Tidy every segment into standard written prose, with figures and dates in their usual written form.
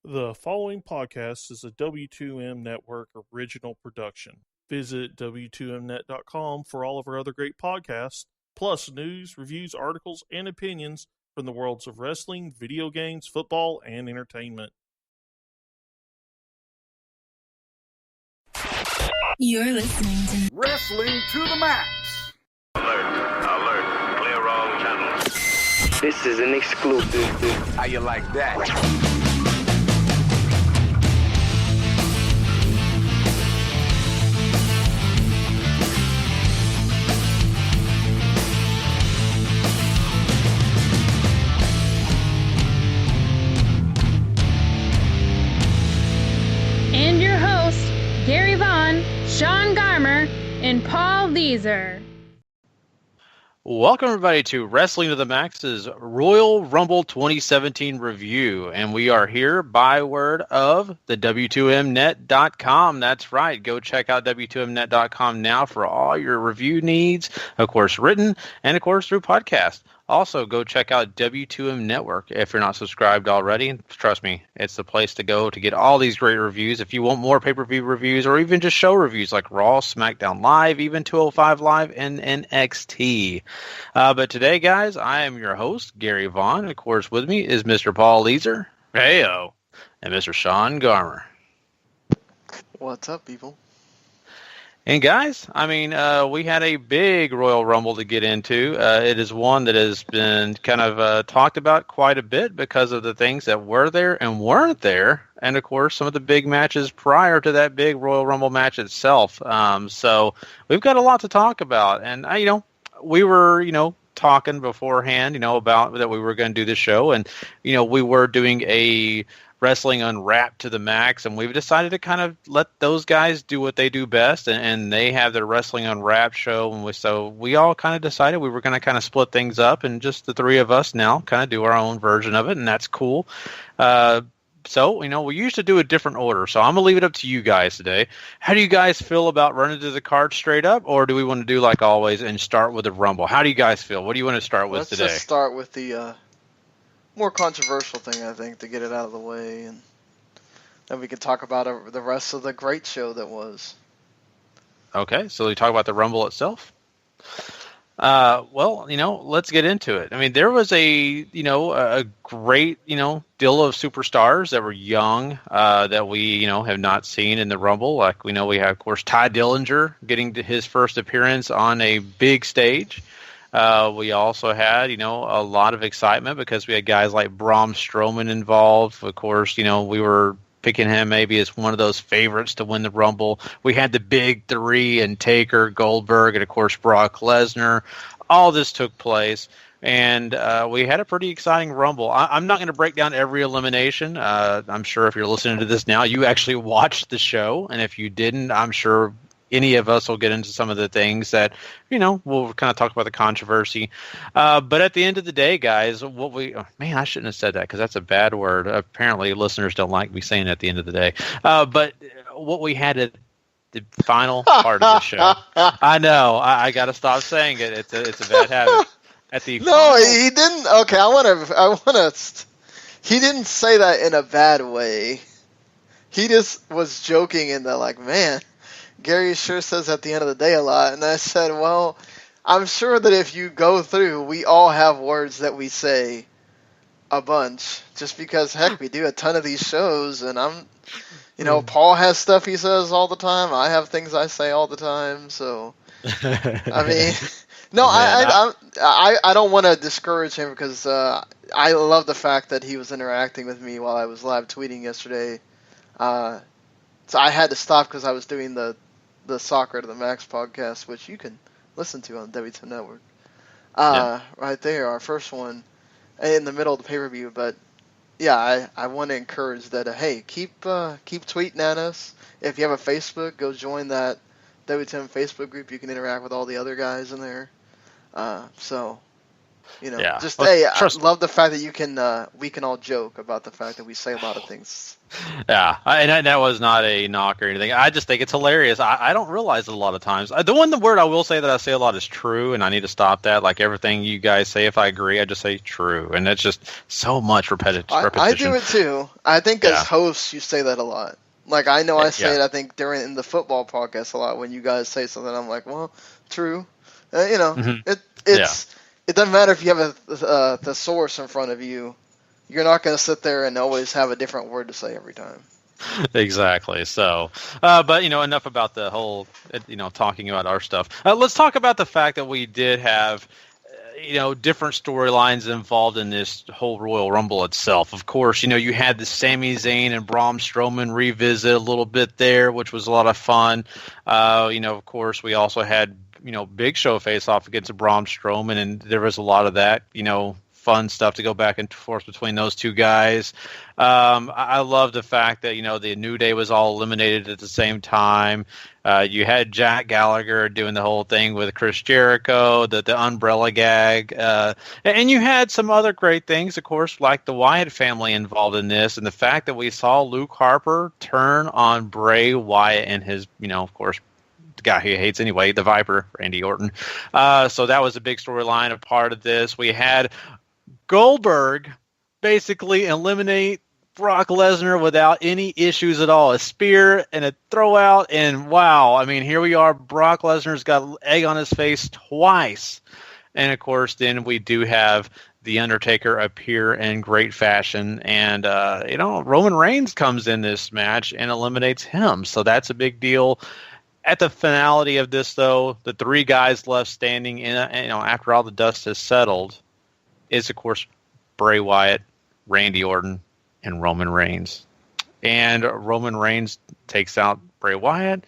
The following podcast is a W2M Network original production. Visit W2Mnet.com for all of our other great podcasts, plus news, reviews, articles, and opinions from the worlds of wrestling, video games, football, and entertainment. You're listening to Wrestling to the Max. Alert, clear all channels. This is an exclusive. How you like that? And your hosts, Gary Vaughn, Sean Garmer, and Paul Leeser. Welcome, everybody, to Wrestling to the Max's Royal Rumble 2017 review. And we are here by word of the W2Mnet.com. That's right. Go check out W2Mnet.com now for all your review needs, of course, written and, of course, through podcast. Also, go check out W2M Network if you're not subscribed already. Trust me, it's the place to go to get all these great reviews. If you want more pay-per-view reviews or even just show reviews like Raw, SmackDown Live, even 205 Live, and NXT. But today, guys, I am your host, Gary Vaughn. Of course, with me is Mr. Paul Leeser. Heyo. And Mr. Sean Garmer. What's up, people? And guys, I mean, we had a big Royal Rumble to get into. It is one that has been kind of talked about quite a bit because of the things that were there and weren't there. And, of course, some of the big matches prior to that big Royal Rumble match itself. So we've got a lot to talk about. And, we were, talking beforehand, about that we were going to do this show. And, we were doing a Wrestling Unwrapped to the Max, and we've decided to kind of let those guys do what they do best, and they have their Wrestling Unwrapped show, and so we all kind of decided we were going to kind of split things up, and just the three of us now kind of do our own version of it, and that's cool. So, we used to do a different order, so I'm going to leave it up to you guys today. How do you guys feel about running to the card straight up, or do we want to do like always and start with the Rumble? How do you guys feel? What do you want to start with today? Let's just start with the more controversial thing, I think, to get it out of the way, and then we can talk about the rest of the great show that was. Okay, so we talk about the Rumble itself. Well, let's get into it. I mean, there was a great, deal of superstars that were young, that we, have not seen in the Rumble. Like, we have, of course, Ty Dillinger getting to his first appearance on a big stage. We also had, a lot of excitement because we had guys like Braun Strowman involved. Of course, we were picking him maybe as one of those favorites to win the Rumble. We had the big three and Taker, Goldberg, and, of course, Brock Lesnar. All this took place, and we had a pretty exciting Rumble. I'm not going to break down every elimination. I'm sure if you're listening to this now, you actually watched the show, and if you didn't, I'm sure any of us will get into some of the things that, we'll kind of talk about the controversy. But at the end of the day, guys, I shouldn't have said that because that's a bad word. Apparently, listeners don't like me saying at the end of the day. But what we had at the final part of the show, I know, I got to stop saying it. It's a bad habit. He didn't. Okay, I want to. He didn't say that in a bad way. He just was joking in that, man, Gary sure says at the end of the day a lot, and I said, well, I'm sure that if you go through, we all have words that we say a bunch, just because, heck, we do a ton of these shows, and Paul has stuff he says all the time, I have things I say all the time, so, I mean, no, I don't want to discourage him, because I love the fact that he was interacting with me while I was live tweeting yesterday. So I had to stop because I was doing the Soccer to the Max podcast, which you can listen to on W2 Network. Right there, our first one in the middle of the pay-per-view. But yeah, I want to encourage that. Hey, keep tweeting at us. If you have a Facebook, go join that W10 Facebook group. You can interact with all the other guys in there. So You know, Yeah. just Well, hey, I trust love the fact that we can all joke about the fact that we say a lot of things. Yeah, and that was not a knock or anything. I just think it's hilarious. I don't realize it a lot of times. The word I will say that I say a lot is true, and I need to stop that. Like everything you guys say, if I agree, I just say true, and that's just so much repetition. I do it too. I think Yeah. as hosts, you say that a lot. Like I know I say Yeah. it. I think in the football podcast a lot when you guys say something. I'm like, well, true. You know, Mhm. it doesn't matter if you have a thesaurus in front of you. You're not going to sit there and always have a different word to say every time. Exactly. So, but enough about the whole, talking about our stuff. Let's talk about the fact that we did have, different storylines involved in this whole Royal Rumble itself. Of course, you had the Sami Zayn and Braun Strowman revisit a little bit there, which was a lot of fun. Of course, we also had, Big Show face off against Braun Strowman, and there was a lot of that, fun stuff to go back and forth between those two guys. I love the fact that, the New Day was all eliminated at the same time. You had Jack Gallagher doing the whole thing with Chris Jericho, the umbrella gag. And you had some other great things, of course, like the Wyatt family involved in this. And the fact that we saw Luke Harper turn on Bray Wyatt and his, of course, the guy he hates anyway, the Viper, Randy Orton. So that was a big storyline, a part of this. We had Goldberg basically eliminate Brock Lesnar without any issues at all. A spear and a throw out, and wow, I mean, here we are. Brock Lesnar's got egg on his face twice. And of course, then we do have The Undertaker appear in great fashion, and Roman Reigns comes in this match and eliminates him. So that's a big deal. At the finality of this, though, the three guys left standing in, after all the dust has settled, is of course Bray Wyatt, Randy Orton, and Roman Reigns. And Roman Reigns takes out Bray Wyatt,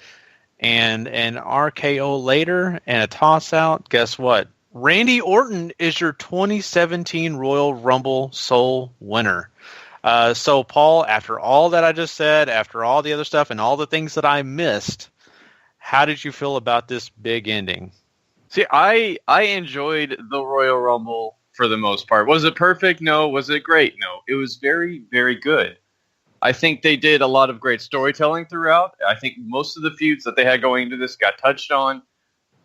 and an RKO later and a toss out. Guess what? Randy Orton is your 2017 Royal Rumble sole winner. So, Paul, after all that I just said, after all the other stuff and all the things that I missed, how did you feel about this big ending? See, I enjoyed the Royal Rumble for the most part. Was it perfect? No. Was it great? No. It was very, very good. I think they did a lot of great storytelling throughout. I think most of the feuds that they had going into this got touched on.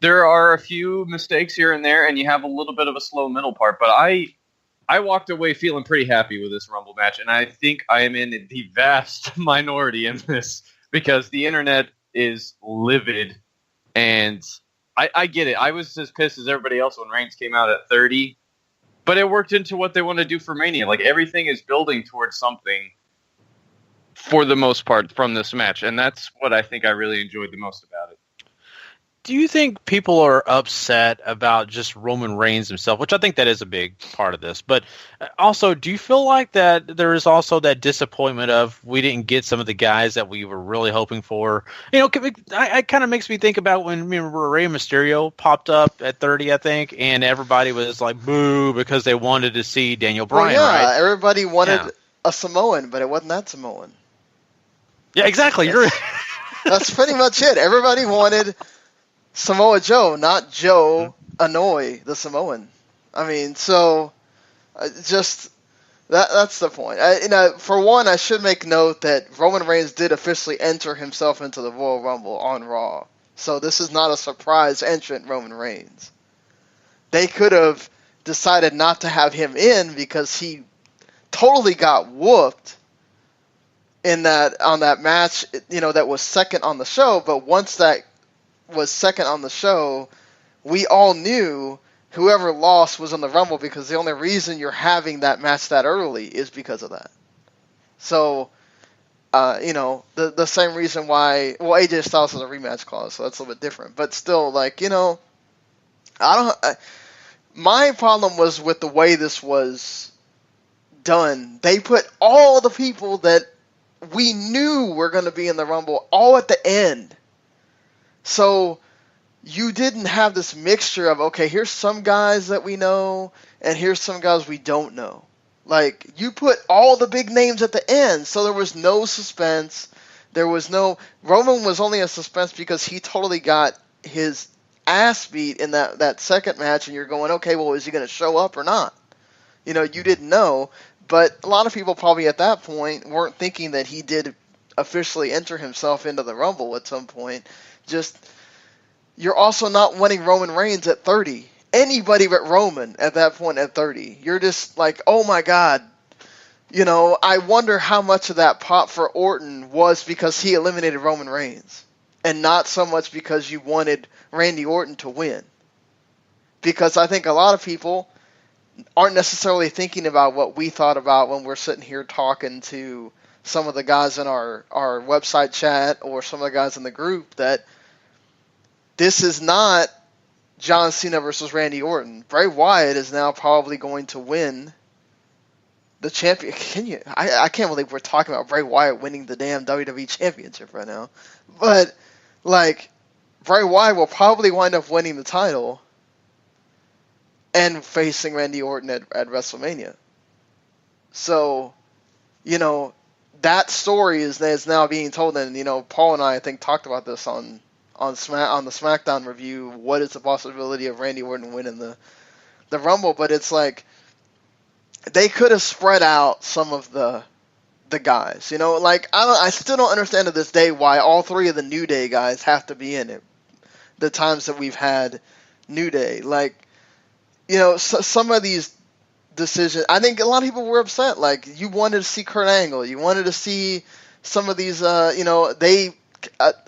There are a few mistakes here and there, and you have a little bit of a slow middle part, but I walked away feeling pretty happy with this Rumble match, and I think I am in the vast minority in this because the internet is livid, and I get it. I was as pissed as everybody else when Reigns came out at 30, but it worked into what they want to do for Mania. Like, everything is building towards something for the most part from this match, and that's what I think I really enjoyed the most about it. Do you think people are upset about just Roman Reigns himself, which I think that is a big part of this, but also, do you feel like that there is also that disappointment of we didn't get some of the guys that we were really hoping for? It kind of makes me think about when Rey Mysterio popped up at 30, I think, and everybody was like, boo, because they wanted to see Daniel Bryan, right? Everybody wanted a Samoan, but it wasn't that Samoan. Yeah, exactly. That's pretty much it. Everybody wanted Samoa Joe, not Joe Anoa'i, the Samoan. I mean, so just that's the point. For one, I should make note that Roman Reigns did officially enter himself into the Royal Rumble on Raw. So this is not a surprise entrant, Roman Reigns. They could have decided not to have him in because he totally got whooped on that match, that was second on the show. But once that was second on the show, we all knew whoever lost was on the Rumble because the only reason you're having that match that early is because of that. So, the same reason why, AJ Styles has a rematch clause, so that's a little bit different. But still, my problem was with the way this was done. They put all the people that we knew were going to be in the Rumble all at the end. So you didn't have this mixture of, okay, here's some guys that we know, and here's some guys we don't know. Like, you put all the big names at the end, so there was no suspense. Roman was only a suspense because he totally got his ass beat in that second match, and you're going, okay, well, is he going to show up or not? You didn't know, but a lot of people probably at that point weren't thinking that he did officially enter himself into the Rumble at some point. Just, you're also not wanting Roman Reigns at 30. Anybody but Roman at that point at 30. You're just like, oh my God. I wonder how much of that pop for Orton was because he eliminated Roman Reigns, and not so much because you wanted Randy Orton to win. Because I think a lot of people aren't necessarily thinking about what we thought about when we're sitting here talking to some of the guys in our website chat or some of the guys in the group, that this is not John Cena versus Randy Orton. Bray Wyatt is now probably going to win the champion. I can't believe we're talking about Bray Wyatt winning the damn WWE Championship right now. But, Bray Wyatt will probably wind up winning the title and facing Randy Orton at WrestleMania. So, that story is now being told, and, Paul and I think, talked about this on the SmackDown review. What is the possibility of Randy Orton winning the Rumble? But it's like, they could have spread out some of the guys. I still don't understand to this day why all three of the New Day guys have to be in it. The times that we've had New Day, some of these decisions, I think a lot of people were upset. You wanted to see Kurt Angle, you wanted to see some of these. A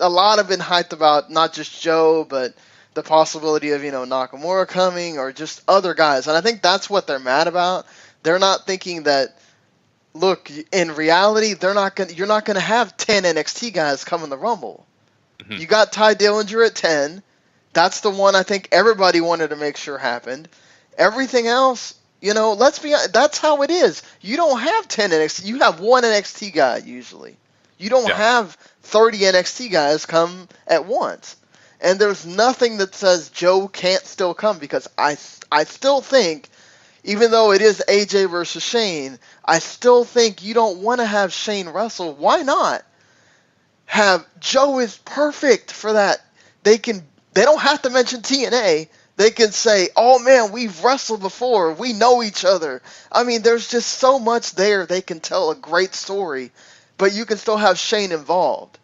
lot have been hyped about not just Joe, but the possibility of Nakamura coming, or just other guys. And I think that's what they're mad about. They're not thinking that, look, in reality, you're not going to have 10 NXT guys come in the Rumble. Mm-hmm. You got Ty Dillinger at 10. That's the one I think everybody wanted to make sure happened. Everything else, let's be honest, that's how it is. You don't have 10 NXT. You have one NXT guy usually. You don't have 30 NXT guys come at once. And there's nothing that says Joe can't still come, because I still think, even though it is AJ versus Shane, I still think you don't want to have Shane wrestle. Why not? Joe is perfect for that. They don't have to mention TNA. They can say, oh man, we've wrestled before. We know each other. I mean, there's just so much there. They can tell a great story, but you can still have Shane involved.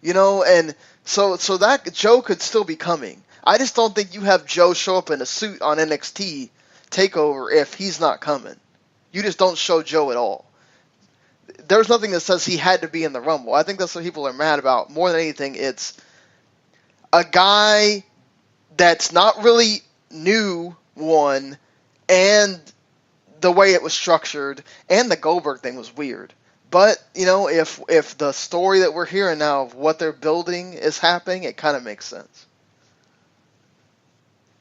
And so that Joe could still be coming. I just don't think you have Joe show up in a suit on NXT TakeOver if he's not coming. You just don't show Joe at all. There's nothing that says he had to be in the Rumble. I think that's what people are mad about. More than anything, it's a guy that's not really new, one, and the way it was structured, and the Goldberg thing was weird. But, if the story that we're hearing now of what they're building is happening, it kind of makes sense.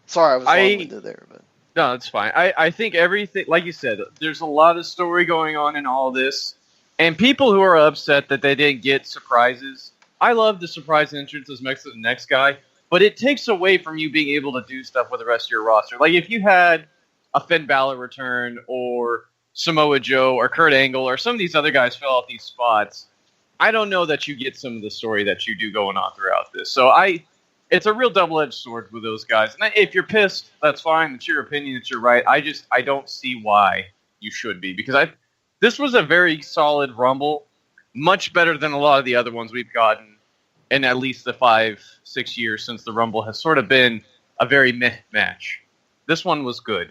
Sorry, I was long-winded there, but... No, it's fine. I think everything, like you said, there's a lot of story going on in all this. And people who are upset that they didn't get surprises, I love the surprise entrances next to the next guy, but it takes away from you being able to do stuff with the rest of your roster. Like if you had a Finn Balor return, or Samoa Joe, or Kurt Angle, or some of these other guys fill out these spots, I don't know that you get some of the story that you do going on throughout this. So it's a real double-edged sword with those guys. And if you're pissed, that's fine. It's your opinion. It's your right. I don't see why you should be, because this was a very solid Rumble, much better than a lot of the other ones we've gotten in at least the 5-6 years since the Rumble has sort of been a very meh match. This one was good.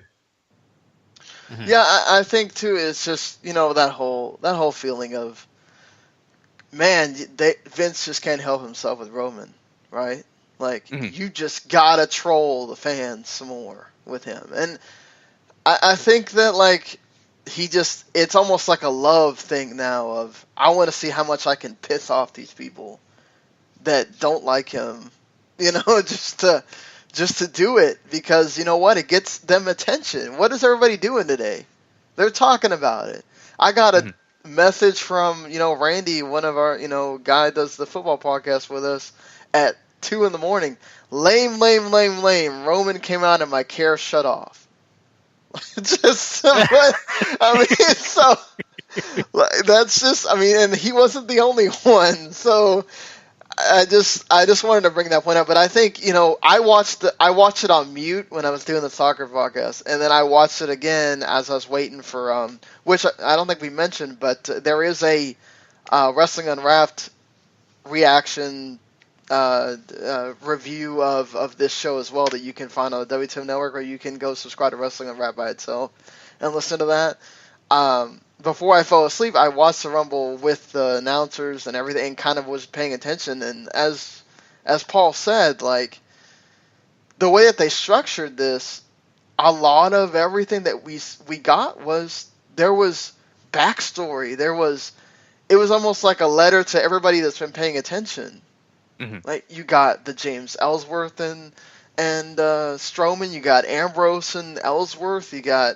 Mm-hmm. Yeah, I think too. It's just that whole feeling of, man, Vince just can't help himself with Roman, right? You just gotta troll the fans some more with him. And I think that, it's almost like a love thing now of, I want to see how much I can piss off these people that don't like him, just to do it, because you know what? It gets them attention. What is everybody doing today? They're talking about it. I got a message from, Randy, one of our, guy does the football podcast with us, at 2 a.m. Lame, lame, lame, lame. Roman came out and my care shut off. Just, so, that's just, and he wasn't the only one. So, I just wanted to bring that point up, but I think I watched it on mute when I was doing the soccer podcast, and then I watched it again as I was waiting for which I don't think we mentioned, but there is a Wrestling Unwrapped reaction review of this show as well that you can find on the WTM Network, or you can go subscribe to Wrestling Unwrapped by itself and listen to that. Before I fell asleep, I watched the Rumble with the announcers and everything, and kind of was paying attention. And as Paul said, like, the way that they structured this, a lot of everything that we got there was backstory. It was almost like a letter to everybody that's been paying attention. Mm-hmm. Like, you got the James Ellsworth and Strowman, you got Ambrose and Ellsworth, you got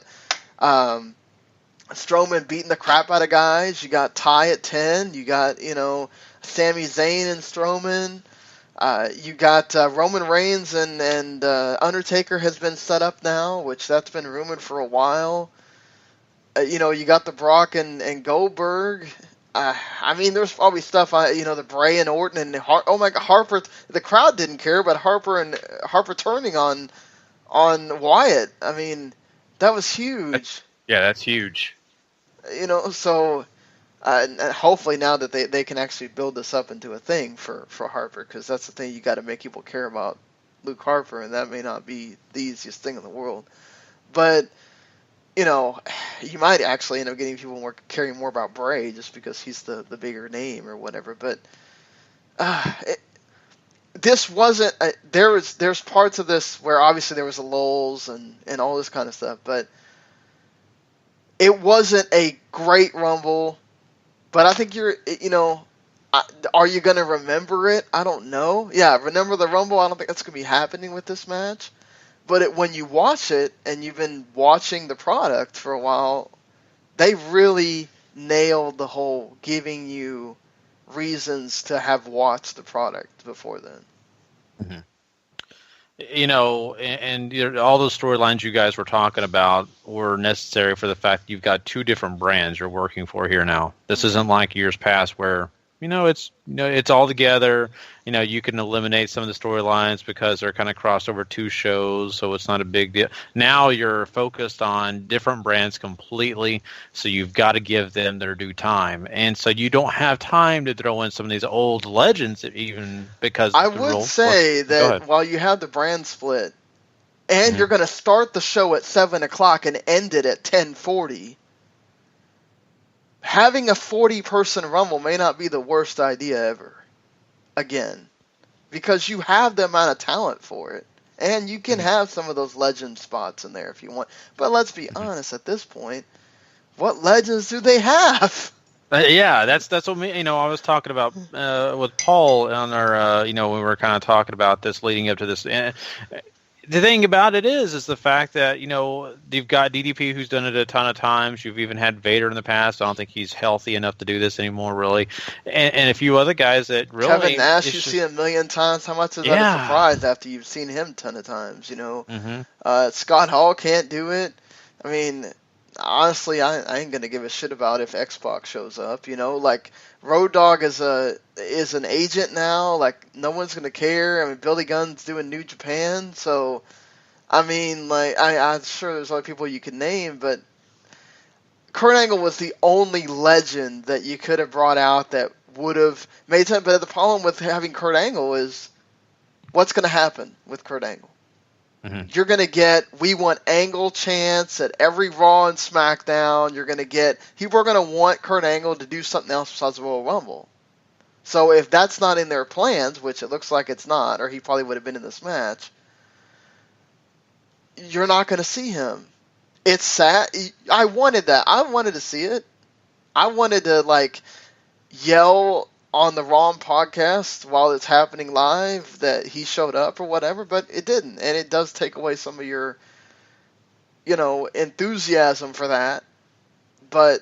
Strowman beating the crap out of guys. You got Ty at 10. You got, Sami Zayn and Strowman. You got Roman Reigns and Undertaker has been set up now, which that's been rumored for a while. You got the Brock and Goldberg. There's probably stuff, the Bray and Orton and oh my God, Harper. The crowd didn't care, but Harper turning on Wyatt. That was huge. Yeah, that's huge. So and hopefully now that they can actually build this up into a thing for Harper, because that's the thing, you got to make people care about Luke Harper, and that may not be the easiest thing in the world. But you might actually end up getting people caring more about Bray just because he's the bigger name or whatever. But this wasn't. There's parts of this where obviously there was the lulls and all this kind of stuff, but it wasn't a great Rumble. But I think are you going to remember it? I don't know. Yeah, remember the Rumble? I don't think that's going to be happening with this match. But when you watch it, and you've been watching the product for a while, they really nailed the whole giving you reasons to have watched the product before then. Mm-hmm. And all those storylines you guys were talking about were necessary for the fact that you've got two different brands you're working for here now. This isn't like years past where it's all together. You can eliminate some of the storylines because they're kind of crossed over two shows, so it's not a big deal. Now you're focused on different brands completely, so you've got to give them their due time. And so you don't have time to throw in some of these old legends, even because I would say that while you have the brand split, and mm-hmm. you're going to start the show at 7 o'clock and end it at 10:40, having a 40-person Rumble may not be the worst idea ever. Again, because you have the amount of talent for it, and you can have some of those legend spots in there if you want. But let's be honest, at this point, what legends do they have? Yeah, that's what I was talking about with Paul on our when we were kind of talking about this leading up to this. The thing about it is the fact that, you've got DDP who's done it a ton of times. You've even had Vader in the past. I don't think he's healthy enough to do this anymore, really. And a few other guys that really... Kevin Nash, you've seen a million times. How much is that a surprise after you've seen him a ton of times, Mm-hmm. Scott Hall can't do it. Honestly, I ain't going to give a shit about if X-Pac shows up, Like, Road Dogg is an agent now. Like, no one's going to care. Billy Gunn's doing New Japan. So, I'm sure there's other people you could name, but Kurt Angle was the only legend that you could have brought out that would have made sense. But the problem with having Kurt Angle is, what's going to happen with Kurt Angle? Mm-hmm. You're going to get, we want Angle chants at every Raw and SmackDown. You're going to get, people are going to want Kurt Angle to do something else besides the Royal Rumble. So if that's not in their plans, which it looks like it's not, or he probably would have been in this match, you're not going to see him. It's sad. I wanted that. I wanted to see it. I wanted to, yell on the Raw podcast while it's happening live that he showed up or whatever, but it didn't, and it does take away some of your enthusiasm for that. But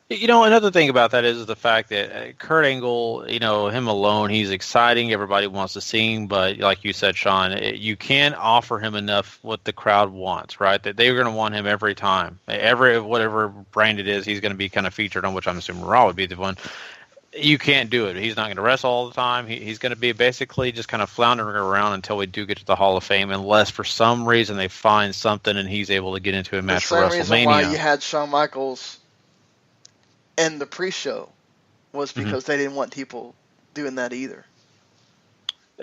another thing about that is the fact that Kurt Angle, him alone, he's exciting. Everybody wants to see him, but like you said, Sean, you can't offer him enough what the crowd wants, right? That they're going to want him every time. Whatever brand it is, he's going to be kind of featured on, which I'm assuming Raw would be the one. You can't do it. He's not going to wrestle all the time. He's going to be basically just kind of floundering around until we do get to the Hall of Fame, unless for some reason they find something and he's able to get into a match for WrestleMania. The same reason why you had Shawn Michaels in the pre-show was because they didn't want people doing that either.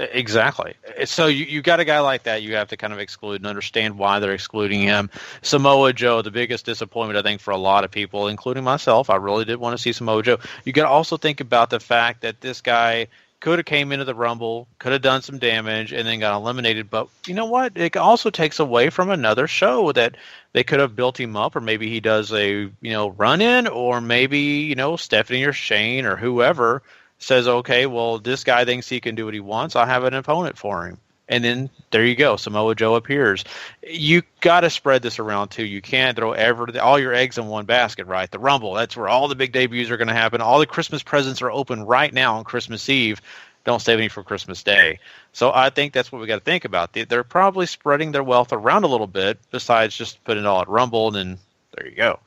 Exactly. So you got a guy like that you have to kind of exclude and understand why they're excluding him. Samoa Joe, the biggest disappointment, I think, for a lot of people, including myself. I really did want to see Samoa Joe. You got to also think about the fact that this guy could have came into the Rumble, could have done some damage, and then got eliminated. But you know what? It also takes away from another show that they could have built him up, or maybe he does a run-in, or maybe Stephanie or Shane or whoever says, okay, well, this guy thinks he can do what he wants. I'll have an opponent for him. And then there you go. Samoa Joe appears. You got to spread this around, too. You can't throw all your eggs in one basket, right? The Rumble, that's where all the big debuts are going to happen. All the Christmas presents are open right now on Christmas Eve. Don't save any for Christmas Day. So I think that's what we got to think about. They're probably spreading their wealth around a little bit besides just putting it all at Rumble, and then there you go.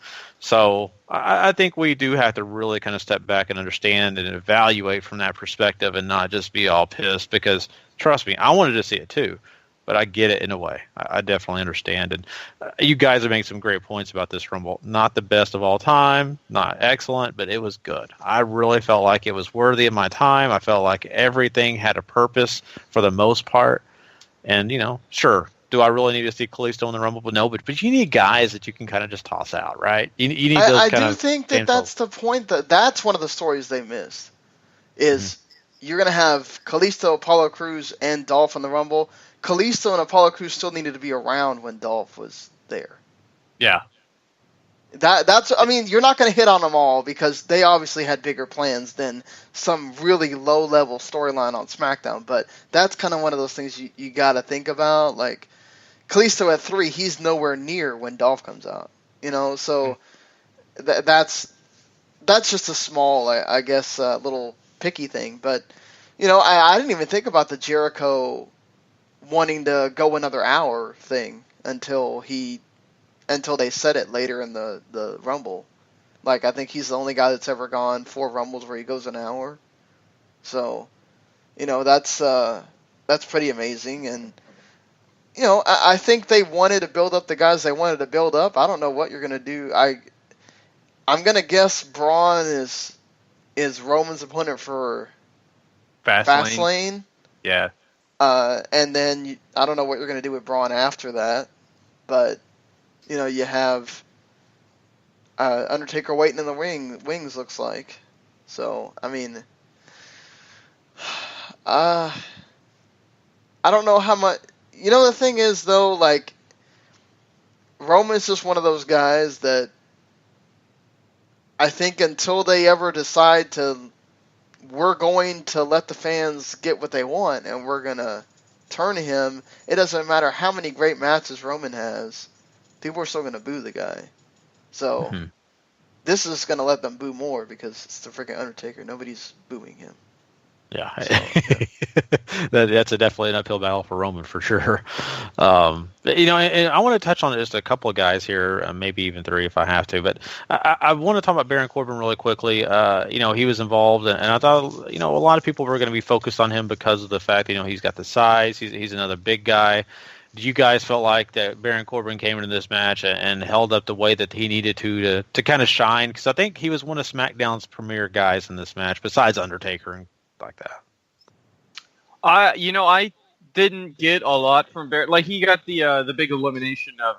So I think we do have to really kind of step back and understand and evaluate from that perspective and not just be all pissed because, trust me, I wanted to see it too, but I get it in a way. I definitely understand. And you guys are making some great points about this Rumble. Not the best of all time, not excellent, but it was good. I really felt like it was worthy of my time. I felt like everything had a purpose for the most part. And, sure. Do I really need to see Kalisto in the Rumble? But no, but you need guys that you can kind of just toss out, right? You need those I kind do of think that's the point. That's one of the stories they missed. Is you're going to have Kalisto, Apollo Crews, and Dolph in the Rumble. Kalisto and Apollo Crews still needed to be around when Dolph was there. Yeah. You're not going to hit on them all because they obviously had bigger plans than some really low-level storyline on SmackDown. But that's kind of one of those things you got to think about. Like, Kalisto at 3, he's nowhere near when Dolph comes out. So that's just a small, I guess, little picky thing. But, I didn't even think about the Jericho wanting to go another hour thing until they said it later in the Rumble. Like, I think he's the only guy that's ever gone 4 Rumbles where he goes an hour. So, that's pretty amazing. And, I think they wanted to build up the guys they wanted to build up. I don't know what you're going to do. I'm going to guess Braun is Roman's opponent for Fastlane. Yeah. And then I don't know what you're going to do with Braun after that. But, you have Undertaker waiting in the wings, looks like. So, I don't know how much... the thing is, though, like, Roman's just one of those guys that I think until they ever decide we're going to let the fans get what they want and we're going to turn him, it doesn't matter how many great matches Roman has, people are still going to boo the guy. So, this is going to let them boo more because it's the freaking Undertaker. Nobody's booing him. Yeah, so, yeah. That's definitely an uphill battle for Roman for sure. And I want to touch on just a couple of guys here, maybe even 3 if I have to. But I want to talk about Baron Corbin really quickly. He was involved, and I thought a lot of people were going to be focused on him because of the fact that he's got the size. He's another big guy. Do you guys felt like that Baron Corbin came into this match and held up the way that he needed to kind of shine? Because I think he was one of SmackDown's premier guys in this match, besides Undertaker and like that. I didn't get a lot from Baron. Like, he got the big elimination of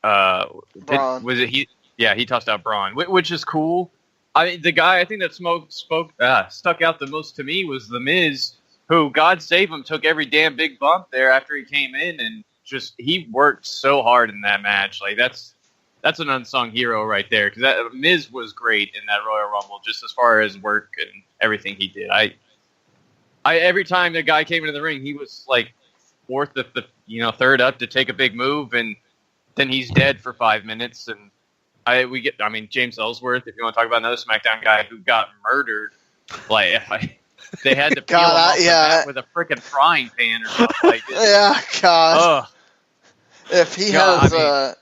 Braun. Was it he? Yeah, he tossed out Braun, which is cool. The guy I think that stuck out the most to me was The Miz, who, God save him, took every damn big bump there after he came in, and he worked so hard in that match. Like, that's an unsung hero right there, because Miz was great in that Royal Rumble, just as far as work and everything he did. I every time the guy came into the ring, he was like fourth, third up to take a big move, and then he's dead for 5 minutes. And James Ellsworth, if you want to talk about another SmackDown guy who got murdered, they had to peel him off the mat with a freaking frying pan or something like this. Yeah, God. If he has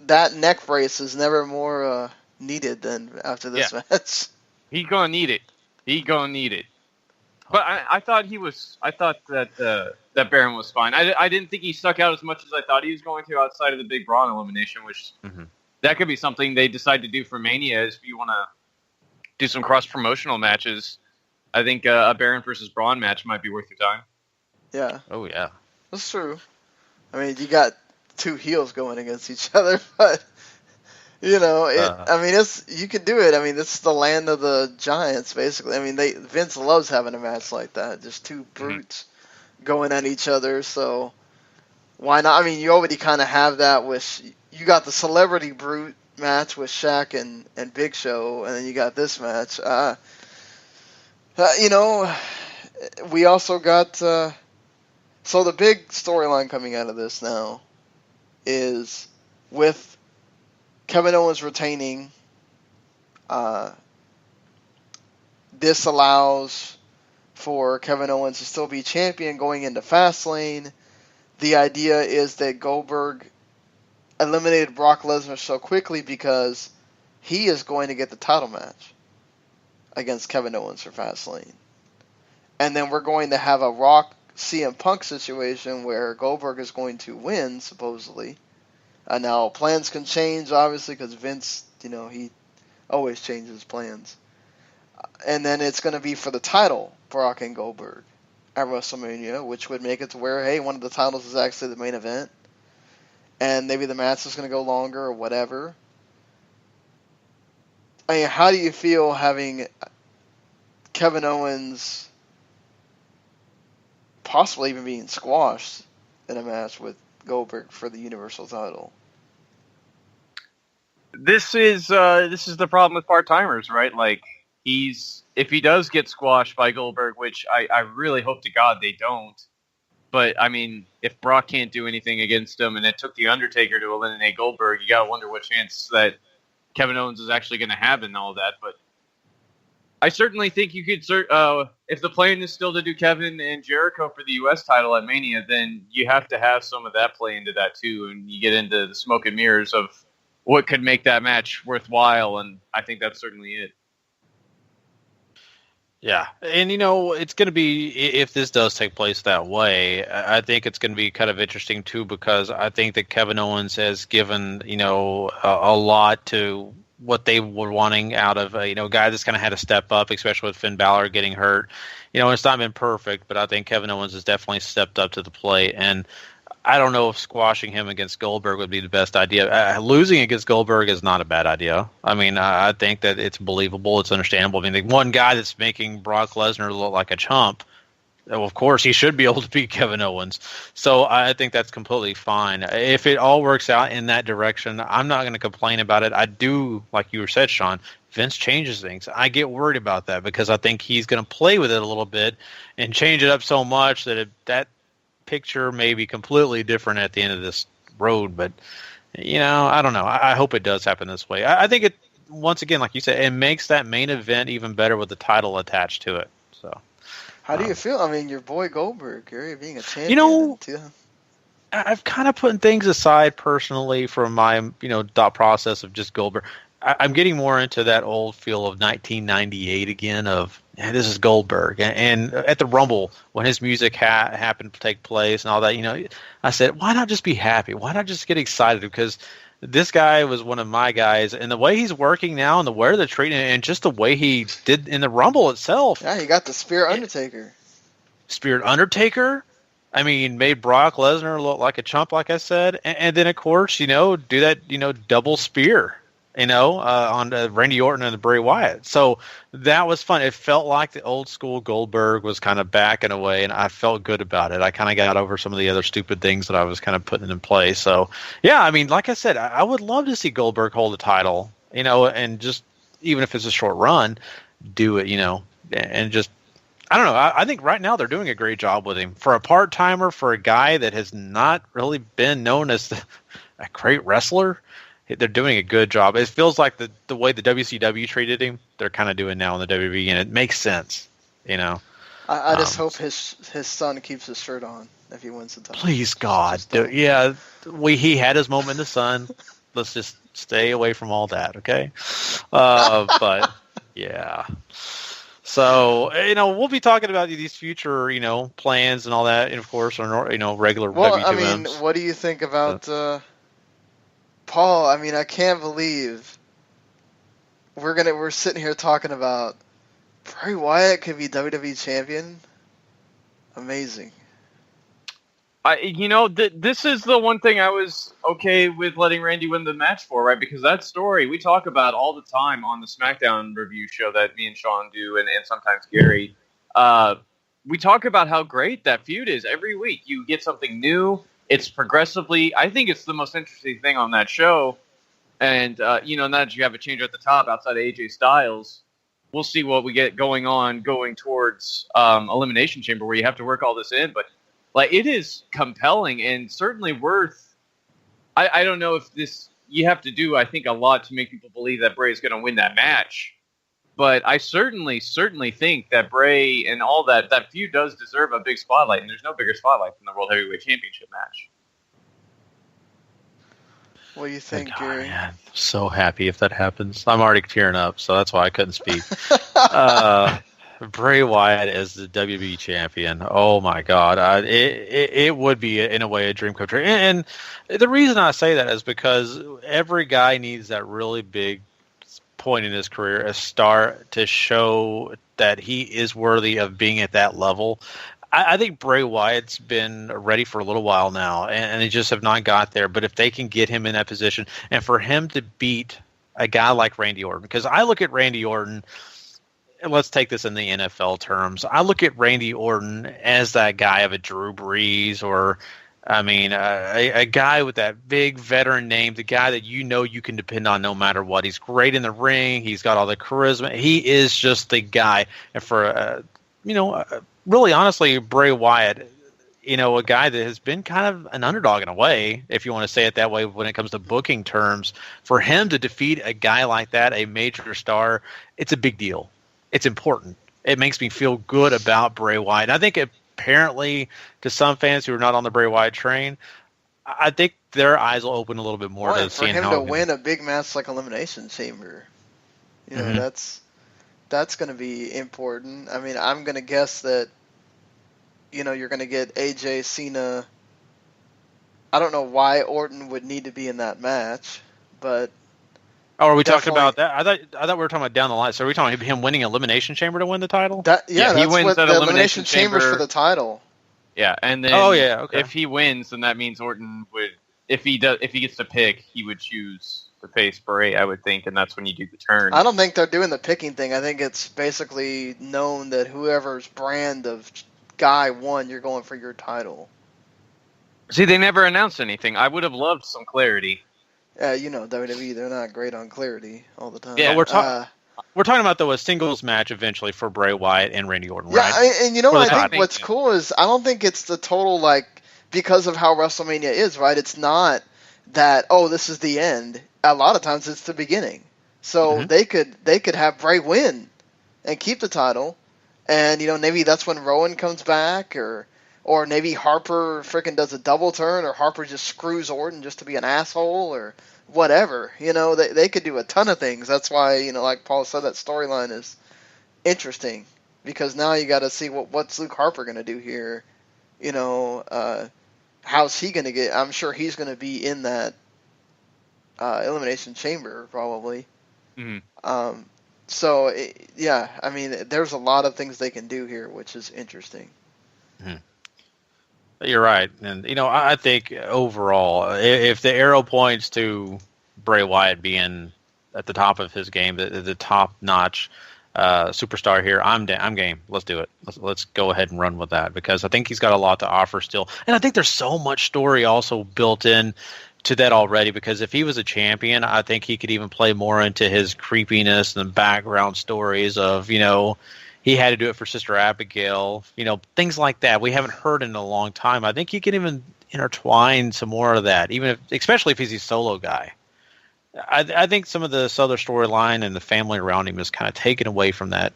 that neck brace is never more needed than after this match. He gonna need it. But I thought that Baron was fine. I didn't think he stuck out as much as I thought he was going to outside of the Big Braun elimination, which that could be something they decide to do for Mania if you want to do some cross-promotional matches. I think a Baron versus Braun match might be worth your time. Yeah. Oh, yeah. That's true. I mean, you got two heels going against each other, but you know, you can do it. I mean, this is the land of the giants, basically. I mean, Vince loves having a match like that, just two brutes going at each other. So why not? I mean, you already kind of have that with you got the celebrity brute match with Shaq and Big Show, and then you got this match. You know, we also got. So the big storyline coming out of this now is with Kevin Owens retaining. This allows for Kevin Owens to still be champion going into Fastlane. The idea is that Goldberg eliminated Brock Lesnar so quickly because he is going to get the title match against Kevin Owens for Fastlane. And then we're going to have a Rock CM Punk situation where Goldberg is going to win, supposedly. Now, plans can change, obviously, because Vince, he always changes plans. And then it's going to be for the title, Brock and Goldberg, at WrestleMania, which would make it to where, hey, one of the titles is actually the main event. And maybe the match is going to go longer or whatever. I mean, how do you feel having Kevin Owens possibly even being squashed in a match with Goldberg for the Universal title? This is the problem with part-timers, right? Like, if he does get squashed by Goldberg, which I really hope to God they don't, but, I mean, if Brock can't do anything against him and it took The Undertaker to eliminate Goldberg, you gotta wonder what chance that Kevin Owens is actually going to have in all that. But I certainly think you could, if the plan is still to do Kevin and Jericho for the U.S. title at Mania, then you have to have some of that play into that too, and you get into the smoke and mirrors of what could make that match worthwhile, and I think that's certainly it. Yeah, and it's going to be, if this does take place that way, I think it's going to be kind of interesting too, because I think that Kevin Owens has given, a lot to what they were wanting out of a guy that's kind of had to step up, especially with Finn Balor getting hurt. It's not been perfect, but I think Kevin Owens has definitely stepped up to the plate, and I don't know if squashing him against Goldberg would be the best idea. Losing against Goldberg is not a bad idea. I mean, I think that it's believable. It's understandable. I mean, the one guy that's making Brock Lesnar look like a chump, well, of course, he should be able to beat Kevin Owens. So I think that's completely fine. If it all works out in that direction, I'm not going to complain about it. I do, like you said, Sean, Vince changes things. I get worried about that because I think he's going to play with it a little bit and change it up so much that that picture may be completely different at the end of this road. But, I don't know. I hope it does happen this way. I think it, once again, like you said, it makes that main event even better with the title attached to it. So. How do you feel? I mean, your boy Goldberg, Gary, being a champion. I've kind of put things aside personally from my, thought process of just Goldberg. I'm getting more into that old feel of 1998 again of, this is Goldberg. And at the Rumble, when his music happened to take place and all that, I said, why not just be happy? Why not just get excited? Because this guy was one of my guys, and the way he's working now and the way they're treating it and just the way he did in the Rumble itself. Yeah, he got the Spirit Undertaker. Spirit Undertaker? I mean, made Brock Lesnar look like a chump, like I said. And then, of course, do that, double spear, on Randy Orton and Bray Wyatt. So that was fun. It felt like the old school Goldberg was kind of back in a way, and I felt good about it. I kind of got over some of the other stupid things that I was kind of putting in place. So, yeah, I mean, like I said, I would love to see Goldberg hold the title, and just, even if it's a short run, do it, and just, I don't know. I think right now they're doing a great job with him. For a part-timer, for a guy that has not really been known as a great wrestler, they're doing a good job. It feels like the way the WCW treated him, they're kind of doing now in the WWE, and it makes sense, I just hope his son keeps his shirt on if he wins the title. Please, God. Yeah, he had his moment in the sun. Let's just stay away from all that, okay? But Yeah. So, we'll be talking about these future, plans and all that, and of course, our, regular Well, W2Ms. I mean, what do you think about Paul? I mean, I can't believe we're sitting here talking about Bray Wyatt could be WWE champion. Amazing. This is the one thing I was okay with letting Randy win the match for, right? Because that story we talk about all the time on the SmackDown review show that me and Sean do, and sometimes Gary. We talk about how great that feud is every week. You get something new. It's progressively. I think it's the most interesting thing on that show. And now that you have a change at the top outside of AJ Styles, we'll see what we get going towards Elimination Chamber, where you have to work all this in, but. It is compelling and certainly worth. I don't know if you have to do, I think, a lot to make people believe that Bray is going to win that match. But I certainly think that Bray and all that feud does deserve a big spotlight, and there's no bigger spotlight than the World Heavyweight Championship match. What do you think, Gary? Man, so happy if that happens. I'm already tearing up, so that's why I couldn't speak. Bray Wyatt as the WWE champion. Oh my God. It would be in a way a dream come true. And the reason I say that is because every guy needs that really big point in his career, a star to show that he is worthy of being at that level. I think Bray Wyatt's been ready for a little while now, and they just have not got there. But if they can get him in that position, and for him to beat a guy like Randy Orton, because I look at Randy Orton, let's take this in the NFL terms. I look at Randy Orton as that guy of a Drew Brees or, a guy with that big veteran name, the guy that you can depend on no matter what. He's great in the ring. He's got all the charisma. He is just the guy. And for, really honestly, Bray Wyatt, a guy that has been kind of an underdog in a way, if you want to say it that way, when it comes to booking terms, for him to defeat a guy like that, a major star, it's a big deal. It's important. It makes me feel good about Bray Wyatt. And I think apparently to some fans who are not on the Bray Wyatt train, I think their eyes will open a little bit more to seeing how for him to win a big match like Elimination Chamber. That's going to be important. I mean, I'm going to guess that you're going to get AJ Cena. I don't know why Orton would need to be in that match, but oh, are we talking about that? I thought we were talking about down the line. So are we talking about him winning Elimination Chamber to win the title? He wins that Elimination Chamber for the title. Yeah, and then if he wins, then that means Orton would, if he gets to pick, he would choose to face Bray, I would think, and that's when you do the turn. I don't think they're doing the picking thing. I think it's basically known that whoever's brand of guy won, you're going for your title. See, they never announced anything. I would have loved some clarity. WWE, they're not great on clarity all the time. Yeah, we're talking about, though, a singles match eventually for Bray Wyatt and Randy Orton, right? Yeah, and I think what's cool is I don't think it's the total, because of how WrestleMania is, right? It's not that, this is the end. A lot of times it's the beginning. So they could have Bray win and keep the title, and, maybe that's when Rowan comes back, or maybe Harper freaking does a double turn, or Harper just screws Orton just to be an asshole, or whatever. They could do a ton of things. That's why, like Paul said, that storyline is interesting. Because now you got to see what's Luke Harper going to do here. How's he going to get... I'm sure he's going to be in that Elimination Chamber, probably. Mm-hmm. There's a lot of things they can do here, which is interesting. Mm-hmm. You're right. And, I think overall, if the arrow points to Bray Wyatt being at the top of his game, the top-notch superstar here, I'm game. Let's do it. Let's go ahead and run with that, because I think he's got a lot to offer still. And I think there's so much story also built in to that already, because if he was a champion, I think he could even play more into his creepiness and background stories of, he had to do it for Sister Abigail, things like that. We haven't heard in a long time. I think he can even intertwine some more of that, especially if he's a solo guy. I think some of the other storyline and the family around him is kind of taken away from that,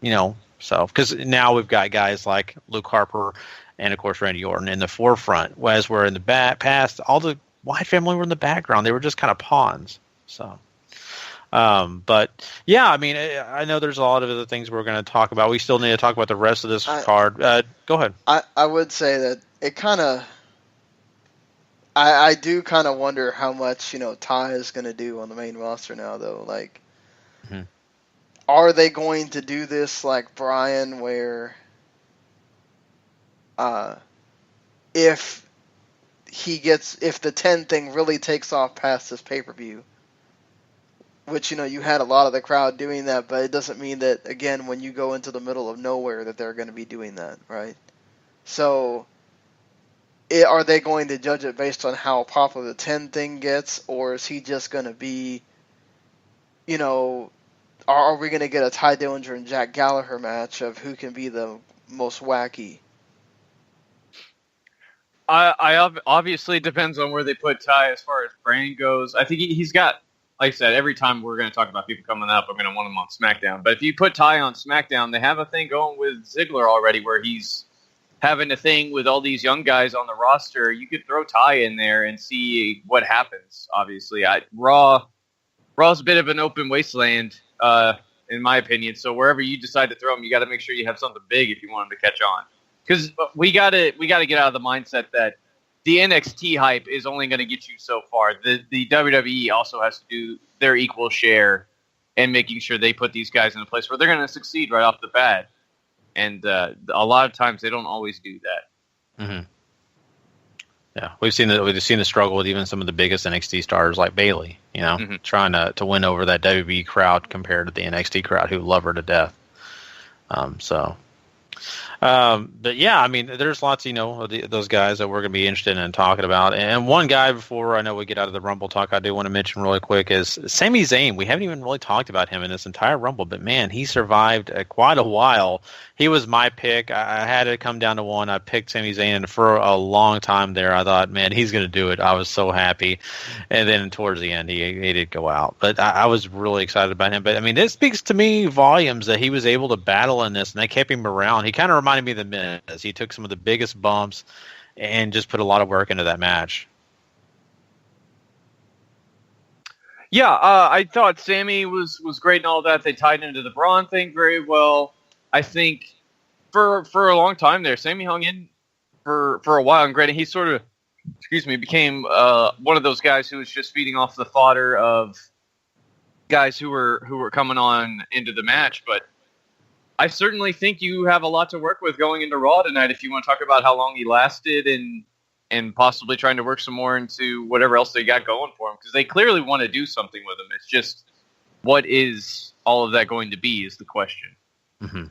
because now we've got guys like Luke Harper and, of course, Randy Orton in the forefront, whereas we're in the past, all the Wyatt family were in the background. They were just kind of pawns. So But yeah, I mean, I know there's a lot of other things we're going to talk about. We still need to talk about the rest of this card. Go ahead. I would say that it kind of. I do kind of wonder how much Ty is going to do on the main roster now, though. Like, are they going to do this like Brian, where if the 10 thing really takes off past this pay-per-view, which you had a lot of the crowd doing that, but it doesn't mean that, again, when you go into the middle of nowhere, that they're going to be doing that, right? So are they going to judge it based on how popular the 10 thing gets, or is he just going to be, are we going to get a Ty Dillinger and Jack Gallagher match of who can be the most wacky? I obviously depends on where they put Ty as far as brand goes. I think he's got, like I said, every time we're going to talk about people coming up, I'm going to want him on SmackDown. But if you put Ty on SmackDown, they have a thing going with Ziggler already where he's having a thing with all these young guys on the roster. You could throw Ty in there and see what happens. Obviously, Raw's a bit of an open wasteland, in my opinion. So wherever you decide to throw him, you got to make sure you have something big if you want him to catch on. Because we got to get out of the mindset that the NXT hype is only going to get you so far. The WWE also has to do their equal share in making sure they put these guys in a place where they're going to succeed right off the bat. And a lot of times they don't always do that. Mm-hmm. Yeah, we've seen the struggle with even some of the biggest NXT stars like Bayley. Trying to win over that WWE crowd compared to the NXT crowd who love her to death. But yeah, I mean, there's lots, of those guys that we're going to be interested in talking about. And one guy, before I know we get out of the Rumble talk, I do want to mention really quick is Sami Zayn. We haven't even really talked about him in this entire Rumble, but man, he survived quite a while. He was my pick. I had it come down to one. I picked Sami Zayn, and for a long time there, I thought, man, he's going to do it. I was so happy. And then towards the end, he did go out. But I was really excited about him. But I mean, it speaks to me volumes that he was able to battle in this, and they kept him around. He kind of reminded me of the Miz. He took some of the biggest bumps and just put a lot of work into that match. Yeah, I thought Sammy was great and all that. They tied into the Braun thing very well. I think for a long time there, Sammy hung in for a while. And granted, he sort of, became one of those guys who was just feeding off the fodder of guys who were coming on into the match. But I certainly think you have a lot to work with going into Raw tonight if you want to talk about how long he lasted and possibly trying to work some more into whatever else they got going for him. Because they clearly want to do something with him. It's just, what is all of that going to be is the question. Mm-hmm.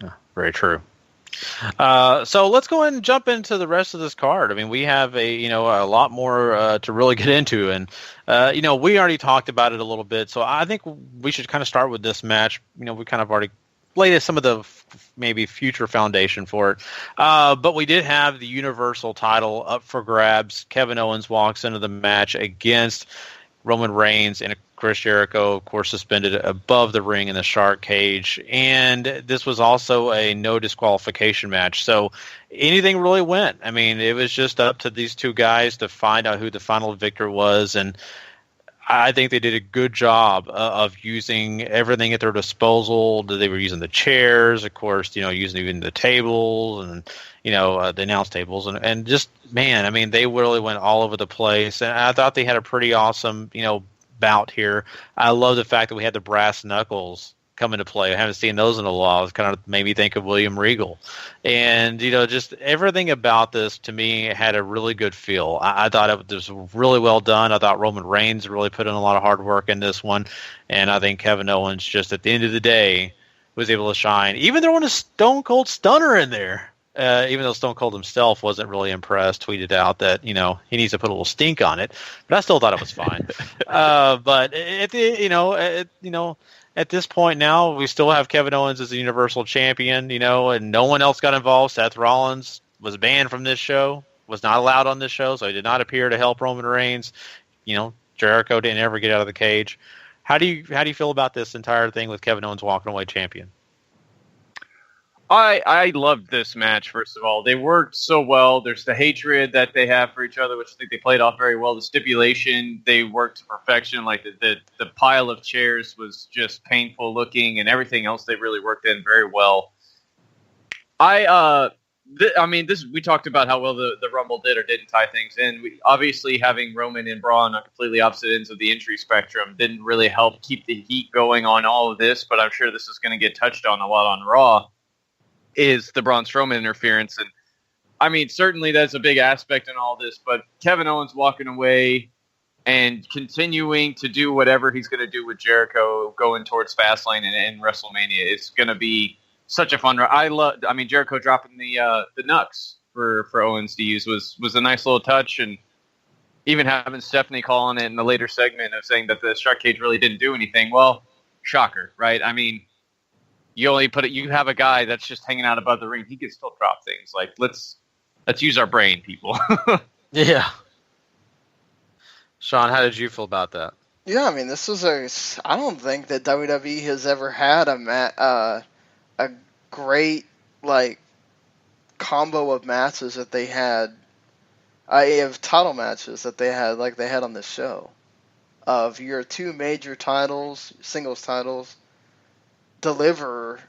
Yeah, very true. So let's go ahead and jump into the rest of this card. I mean, we have a lot more to really get into, and we already talked about it a little bit. So I think we should kind of start with this match. We kind of already laid some of the maybe future foundation for it, but we did have the Universal title up for grabs. Kevin Owens walks into the match against Roman Reigns, and Chris Jericho, of course, suspended above the ring in the shark cage. And this was also a no disqualification match. So anything really went. I mean, it was just up to these two guys to find out who the final victor was. And I think they did a good job of using everything at their disposal. They were using the chairs, of course, using even the tables and, the announce tables. And just, man, I mean, they really went all over the place. And I thought they had a pretty awesome, bout here. I love the fact that we had the brass knuckles come into play. I haven't seen those in a while. It kind of made me think of William Regal. And, just everything about this, to me, had a really good feel. I thought it was really well done. I thought Roman Reigns really put in a lot of hard work in this one. And I think Kevin Owens, just at the end of the day, was able to shine. Even throwing a Stone Cold Stunner in there. Even though Stone Cold himself wasn't really impressed, tweeted out that, he needs to put a little stink on it. But I still thought it was fine. But at this point now, we still have Kevin Owens as the Universal Champion, and no one else got involved. Seth Rollins was banned from this show, was not allowed on this show, so he did not appear to help Roman Reigns. Jericho didn't ever get out of the cage. How do you feel about this entire thing with Kevin Owens walking away champion? I loved this match, first of all. They worked so well. There's the hatred that they have for each other, which I think they played off very well. The stipulation, they worked to perfection. Like the pile of chairs was just painful looking, and everything else they really worked in very well. We talked about how well the Rumble did or didn't tie things in. Obviously, having Roman and Braun on completely opposite ends of the injury spectrum didn't really help keep the heat going on all of this, but I'm sure this is going to get touched on a lot on Raw, is the Braun Strowman interference. And, I mean, certainly that's a big aspect in all this, but Kevin Owens walking away and continuing to do whatever he's going to do with Jericho going towards Fastlane and WrestleMania is going to be such a fun run. Jericho dropping the Nux for Owens to use was a nice little touch, and even having Stephanie calling it in the later segment of saying that the shark cage really didn't do anything. Well, shocker, right? I mean, you have a guy that's just hanging out above the ring. He can still drop things. Like, let's use our brain, people. Yeah. Sean, how did you feel about that? Yeah, I mean, this was I don't think that WWE has ever had a great, like, combo of matches that they had. Of title matches that they had, like they had on the show. Of your two major titles, singles titles, deliver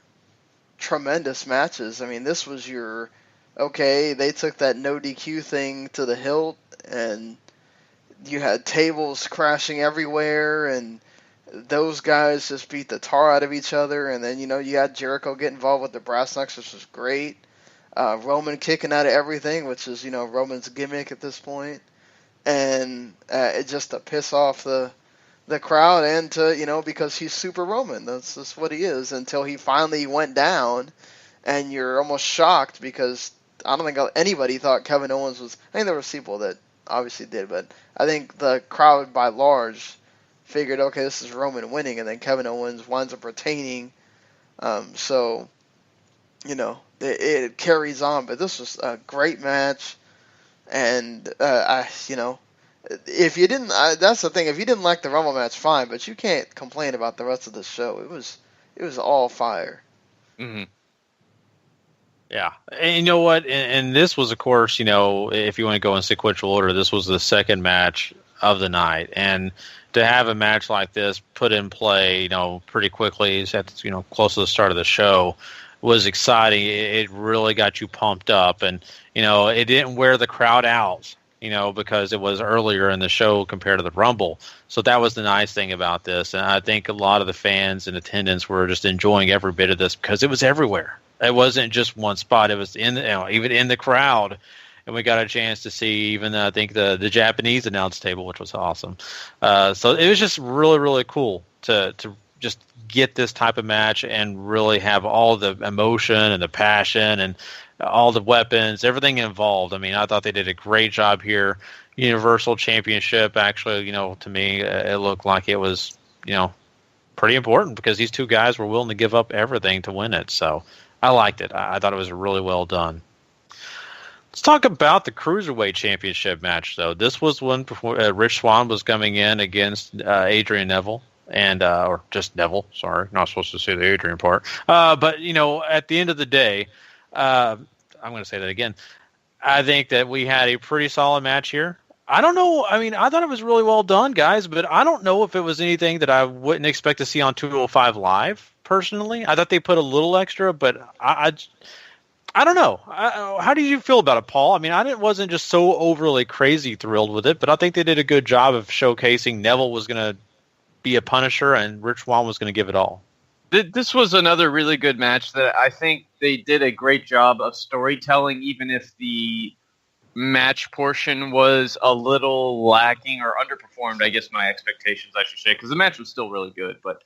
tremendous matches. I mean, this was they took that no DQ thing to the hilt, and you had tables crashing everywhere, and those guys just beat the tar out of each other, and then, you had Jericho get involved with the brass knucks, which was great. Roman kicking out of everything, which is, Roman's gimmick at this point. And it just to piss off the crowd, and to, because he's super Roman. That's just what he is, until he finally went down, and you're almost shocked because I don't think anybody thought Kevin Owens was... I think there were people that obviously did, but I think the crowd by large figured, okay, this is Roman winning, and then Kevin Owens winds up retaining. It carries on, but this was a great match, and if you didn't, that's the thing. If you didn't like the Rumble match, fine, but you can't complain about the rest of the show. It was all fire. Mm-hmm. Yeah, and you know what? And this was, of course, if you want to go in sequential order, this was the second match of the night, and to have a match like this put in play, pretty quickly, close to the start of the show, was exciting. It really got you pumped up, and it didn't wear the crowd out, because it was earlier in the show compared to the Rumble. So that was the nice thing about this, and I think a lot of the fans in attendance were just enjoying every bit of this because it was everywhere. It wasn't just one spot. It was even in the crowd, and we got a chance to see even I think the Japanese announce table, which was awesome. So it was just really, really cool to just get this type of match and really have all the emotion and the passion and all the weapons, everything involved. I mean, I thought they did a great job here. Universal Championship, actually, to me, it looked like it was, pretty important because these two guys were willing to give up everything to win it. So I liked it. I thought it was really well done. Let's talk about the Cruiserweight Championship match, though. This was when Rich Swann was coming in against Adrian Neville. Or just Neville, sorry. Not supposed to say the Adrian part. But, at the end of the day, I'm going to say that again. I think that we had a pretty solid match here. I don't know. I mean, I thought it was really well done, guys, but I don't know if it was anything that I wouldn't expect to see on 205 Live, personally. I thought they put a little extra, but I don't know. How do you feel about it, Paul? I mean, I wasn't just so overly crazy thrilled with it, but I think they did a good job of showcasing Neville was going to be a Punisher and Rich Swann was going to give it all. This was another really good match that I think they did a great job of storytelling, even if the match portion was a little lacking or underperformed, I guess my expectations, I should say, because the match was still really good. But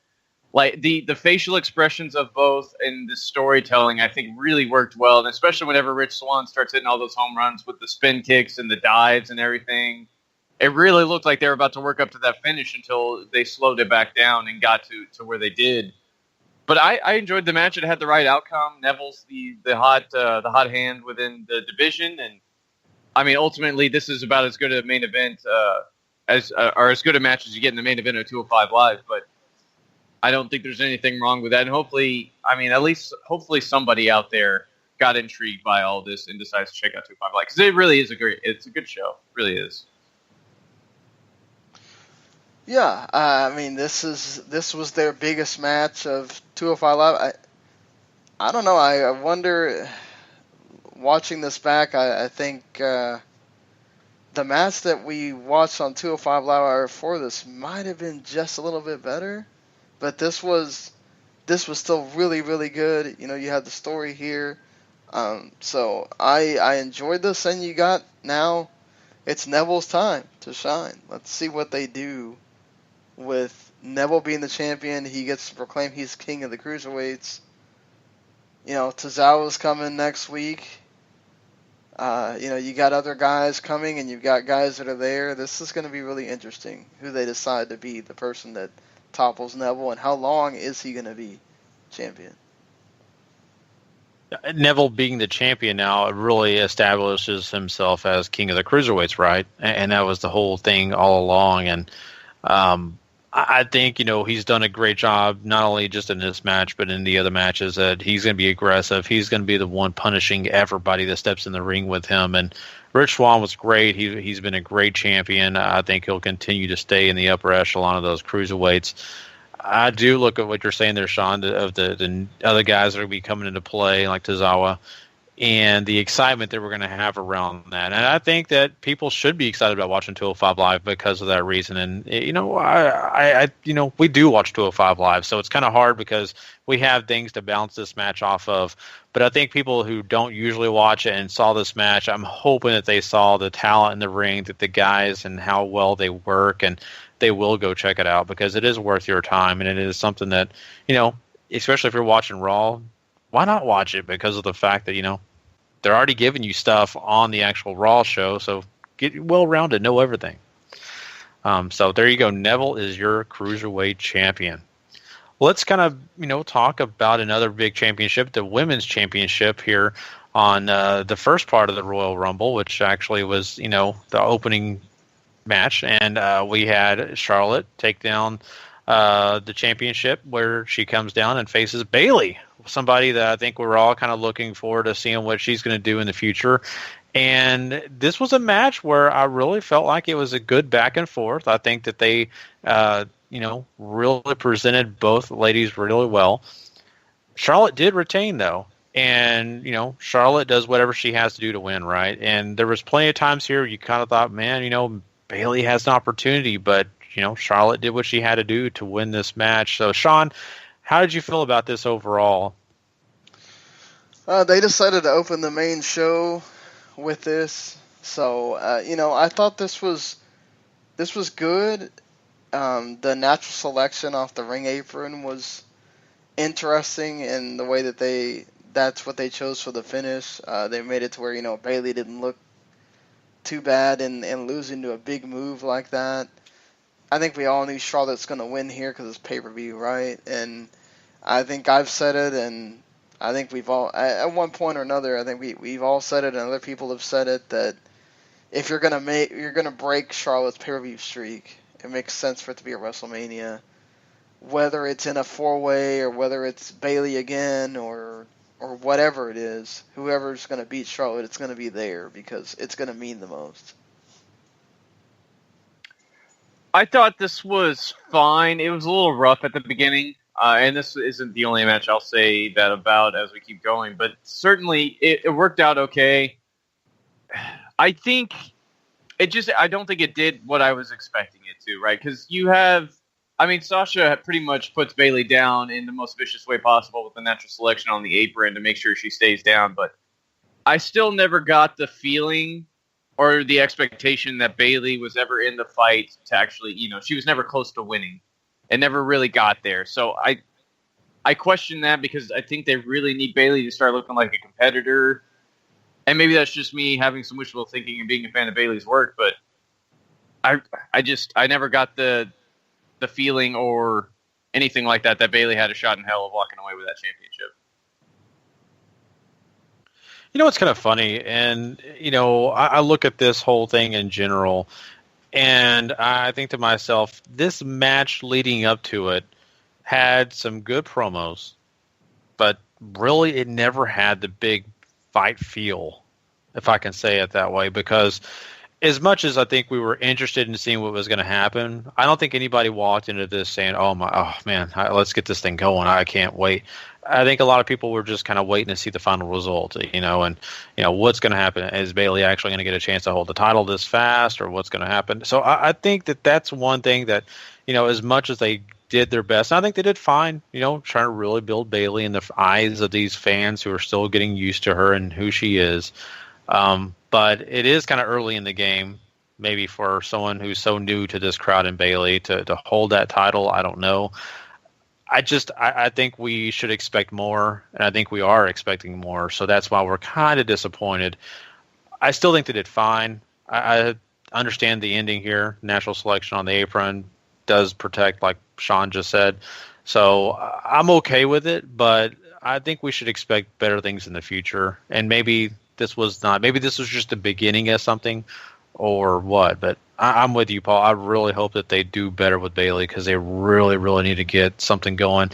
like the facial expressions of both and the storytelling, I think really worked well, and especially whenever Rich Swann starts hitting all those home runs with the spin kicks and the dives and everything. It really looked like they were about to work up to that finish until they slowed it back down and got to where they did. But I enjoyed the match. It had the right outcome. Neville's the hot hand within the division, and I mean, ultimately, this is about as good a main event as good a match as you get in the main event of 205 Live. But I don't think there's anything wrong with that. And hopefully, at least hopefully somebody out there got intrigued by all this and decides to check out 205 Live, because it really is it's a good show. It really is. Yeah, this was their biggest match of 205 Live. I don't know. I wonder, watching this back, I think the match that we watched on 205 Live hour before this might have been just a little bit better, but this was still really, really good. You had the story here. So I enjoyed this, and you got now it's Neville's time to shine. Let's see what they do with Neville being the champion. He gets to proclaim he's king of the cruiserweights. Tozawa's coming next week. You got other guys coming, and you've got guys that are there. This is going to be really interesting, who they decide to be the person that topples Neville, and how long is he going to be champion. Neville being the champion now really establishes himself as king of the cruiserweights, right? And that was the whole thing all along. And I think, he's done a great job, not only just in this match, but in the other matches, that he's going to be aggressive. He's going to be the one punishing everybody that steps in the ring with him. And Rich Swann was great. He's been a great champion. I think he'll continue to stay in the upper echelon of those cruiserweights. I do look at what you're saying there, Sean, of the other guys that are going to be coming into play, like Tozawa, and the excitement that we're going to have around that. And I think that people should be excited about watching 205 Live because of that reason. And, we do watch 205 Live, so it's kind of hard because we have things to bounce this match off of. But I think people who don't usually watch it and saw this match, I'm hoping that they saw the talent in the ring, that the guys and how well they work, and they will go check it out because it is worth your time, and it is something that, especially if you're watching Raw, why not watch it? Because of the fact that, they're already giving you stuff on the actual Raw show, so get well-rounded, know everything. So there you go. Neville is your Cruiserweight champion. Let's kind of, talk about another big championship, the Women's Championship here on the first part of the Royal Rumble, which actually was, the opening match, and we had Charlotte take down the championship, where she comes down and faces Bayley, somebody that I think we're all kind of looking forward to seeing what she's going to do in the future. And this was a match where I really felt like it was a good back and forth. I think that they really presented both ladies really well. Charlotte did retain, though. And, Charlotte does whatever she has to do to win, right? And there was plenty of times here you kind of thought, man, Bayley has an opportunity, but, Charlotte did what she had to do to win this match. So, Sean, how did you feel about this overall? They decided to open the main show with this. So, I thought this was good. The natural selection off the ring apron was interesting in the way that that's what they chose for the finish. They made it to where, Bayley didn't look too bad in losing to a big move like that. I think we all knew Charlotte's going to win here because it's pay-per-view, right? And I think I've said it, and I think we've all, at one point or another, I think we've all said it, and other people have said it, that if you're going to break Charlotte's pay-per-view streak, it makes sense for it to be a WrestleMania. Whether it's in a 4-way or whether it's Bayley again or whatever it is, whoever's going to beat Charlotte, it's going to be there because it's going to mean the most. I thought this was fine. It was a little rough at the beginning, and this isn't the only match I'll say that about as we keep going, but certainly it worked out okay. I think I don't think it did what I was expecting it to, right? Because Sasha pretty much puts Bayley down in the most vicious way possible with the natural selection on the apron to make sure she stays down, but I still never got the feeling or the expectation that Bayley was ever in the fight to actually, she was never close to winning and never really got there. So I question that because I think they really need Bayley to start looking like a competitor. And maybe that's just me having some wishful thinking and being a fan of Bayley's work, but I never got the feeling or anything like that Bayley had a shot in hell of walking away with that championship. It's kind of funny, and, I look at this whole thing in general, and I think to myself, this match leading up to it had some good promos, but really it never had the big fight feel, if I can say it that way, because as much as I think we were interested in seeing what was going to happen, I don't think anybody walked into this saying, oh man, let's get this thing going. I can't wait. I think a lot of people were just kind of waiting to see the final result, and what's going to happen. Is Bayley actually going to get a chance to hold the title this fast, or what's going to happen? So I think that's one thing that, as much as they did their best, and I think they did fine, trying to really build Bayley in the eyes of these fans who are still getting used to her and who she is. But it is kind of early in the game, maybe for someone who's so new to this crowd and Bayley to hold that title. I don't know. I think we should expect more, and I think we are expecting more. So that's why we're kind of disappointed. I still think they did fine. I understand the ending here. Natural selection on the apron does protect, like Sean just said. So I'm okay with it, but I think we should expect better things in the future. And maybe this was just the beginning of something or what, but I'm with you, Paul. I really hope that they do better with Bayley, because they really, really need to get something going.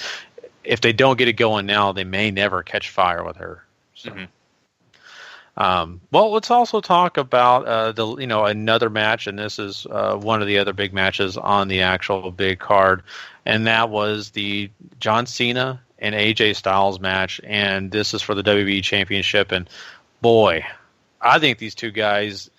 If they don't get it going now, they may never catch fire with her. So. Well, let's also talk about another match, and this is one of the other big matches on the actual big card, and that was the John Cena and AJ Styles match, and this is for the WWE Championship. And boy, I think these two guys,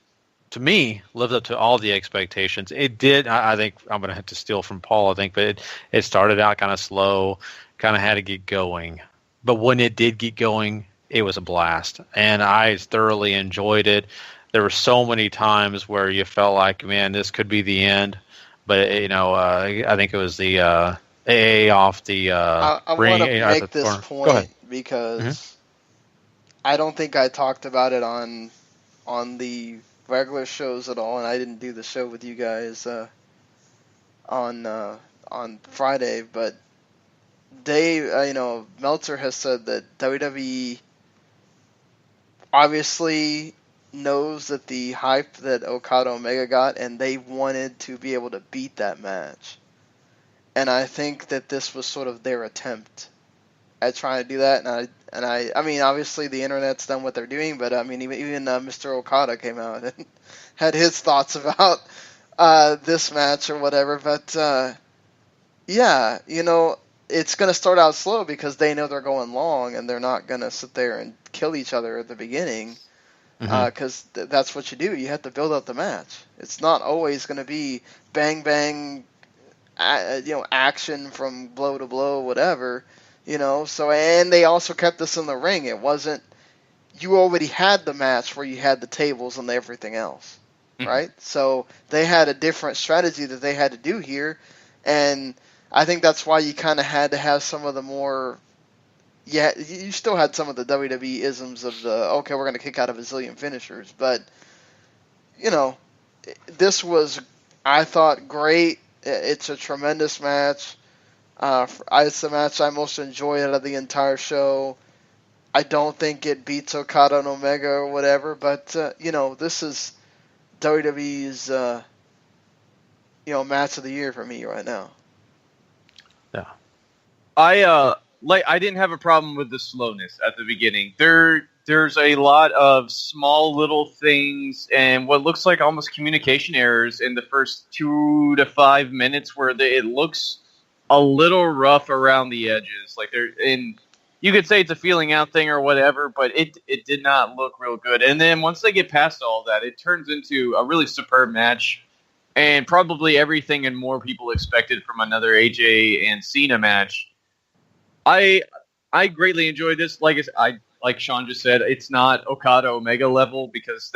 to me, lived up to all the expectations. It did. I think I'm going to have to steal from Paul, I think, but it started out kind of slow, kind of had to get going. But when it did get going, it was a blast, and I thoroughly enjoyed it. There were so many times where you felt like, man, this could be the end. But, I think it was the AA off the I ring. want to make this Go point ahead. because I don't think I talked about it on the regular shows at all, and I didn't do the show with you guys on Friday. But Dave, Meltzer has said that WWE obviously knows that the hype that Okada Omega got, and they wanted to be able to beat that match. And I think that this was sort of their attempt at trying to do that. And I mean, obviously the internet's done what they're doing, but I mean, even Mr. Okada came out and had his thoughts about this match or whatever. But yeah, it's going to start out slow because they know they're going long, and they're not going to sit there and kill each other at the beginning, because that's what you do. You have to build up the match. It's not always going to be bang bang, action from blow to blow, whatever. So, and they also kept this in the ring. It wasn't, you already had the match where you had the tables and everything else, right? So they had a different strategy that they had to do here, and I think that's why you kind of had to have some of the more, you still had some of the WWE isms of we're going to kick out a bazillion finishers, but, this was, I thought, great. It's a tremendous match. It's the match I most enjoyed out of the entire show. I don't think it beats Okada and Omega or whatever, but, this is WWE's, match of the year for me right now. Yeah. I didn't have a problem with the slowness at the beginning. There's a lot of small little things and what looks like almost communication errors in the first 2 to 5 minutes where it looks a little rough around the edges. You could say it's a feeling out thing or whatever, but it did not look real good. And then once they get past all that, it turns into a really superb match, and probably everything and more people expected from another AJ and Cena match. I greatly enjoyed this. Like Sean just said, it's not Okada Omega level, because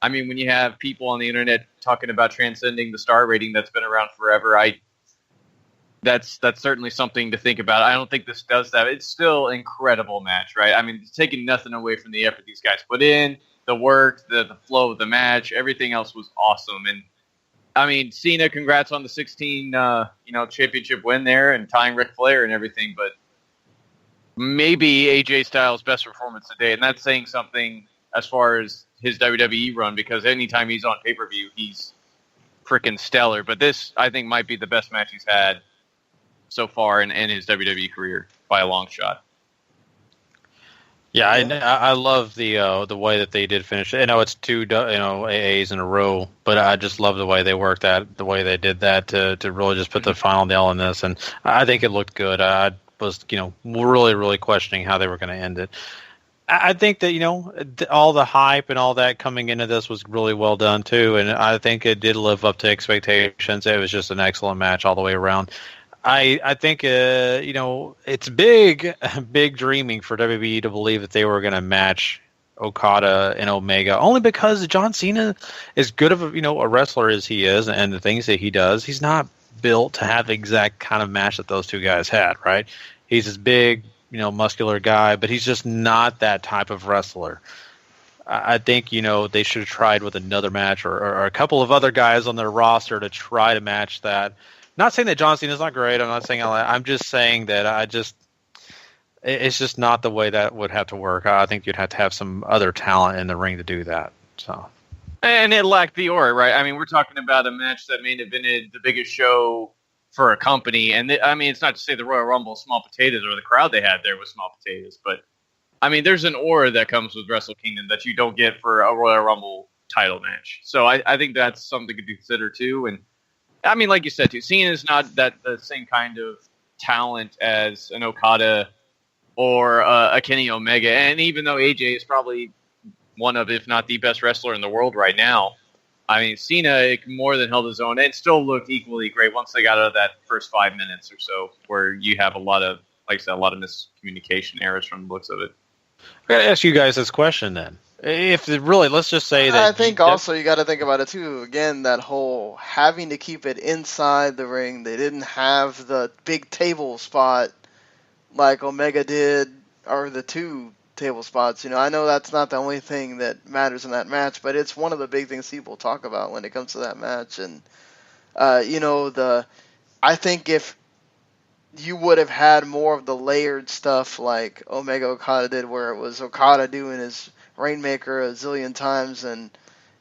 when you have people on the internet talking about transcending the star rating that's been around forever, that's certainly something to think about. I don't think this does that. It's still an incredible match, right? I mean, it's taking nothing away from the effort these guys put in, the work, the flow of the match, everything else was awesome. And I mean, Cena, congrats on the 16, championship win there and tying Ric Flair and everything, but maybe AJ Styles' best performance today, and that's saying something as far as his WWE run, because anytime he's on pay-per-view, he's freaking stellar. But this, I think, might be the best match he's had so far in his WWE career by a long shot. Yeah, I love the way that they did finish. I know it's two AAs in a row, but I just love the way they worked that, the way they did that to really just put the final nail in this, and I think it looked good. I was really questioning how they were going to end it. I think that all the hype and all that coming into this was really well done too, and I think it did live up to expectations. It was just an excellent match all the way around. I think it's big dreaming for WWE to believe that they were going to match Okada and Omega, only because John Cena, as good of a wrestler as he is, and the things that he does, he's not built to have the exact kind of match that those two guys had. Right? He's this big, muscular guy, but he's just not that type of wrestler. I think they should have tried with another match or a couple of other guys on their roster to try to match that. Not saying that John Cena's not great. I'm not saying all that. I'm just saying that it's just not the way that would have to work. I think you'd have to have some other talent in the ring to do that. So, and it lacked the aura, right? I mean, we're talking about a match that may have been the biggest show for a company, and it's not to say the Royal Rumble small potatoes or the crowd they had there was small potatoes, but I mean, there's an aura that comes with Wrestle Kingdom that you don't get for a Royal Rumble title match. So I think that's something to consider too. And I mean, like you said, too, Cena's not the same kind of talent as an Okada or a Kenny Omega. And even though AJ is probably one of, if not the best wrestler in the world right now, I mean, Cena more than held his own and still looked equally great once they got out of that first 5 minutes or so, where you have a lot of miscommunication errors from the looks of it. I got to ask you guys this question then. If really, let's just say that. I think also you got to think about it too. Again, that whole having to keep it inside the ring. They didn't have the big table spot like Omega did, or the two table spots. I know that's not the only thing that matters in that match, but it's one of the big things people talk about when it comes to that match. And I think if you would have had more of the layered stuff like Omega Okada did, where it was Okada doing his Rainmaker a zillion times, and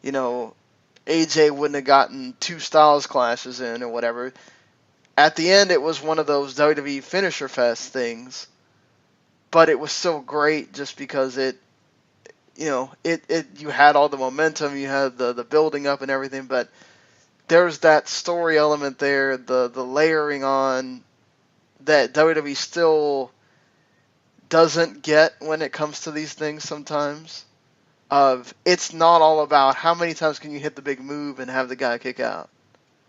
AJ wouldn't have gotten 2 Styles clashes in or whatever. At the end, it was one of those WWE Finisher Fest things, but it was so great just because you had all the momentum, you had the building up and everything, but there's that story element there, the layering on that WWE still doesn't get when it comes to these things sometimes. It's not all about how many times can you hit the big move and have the guy kick out.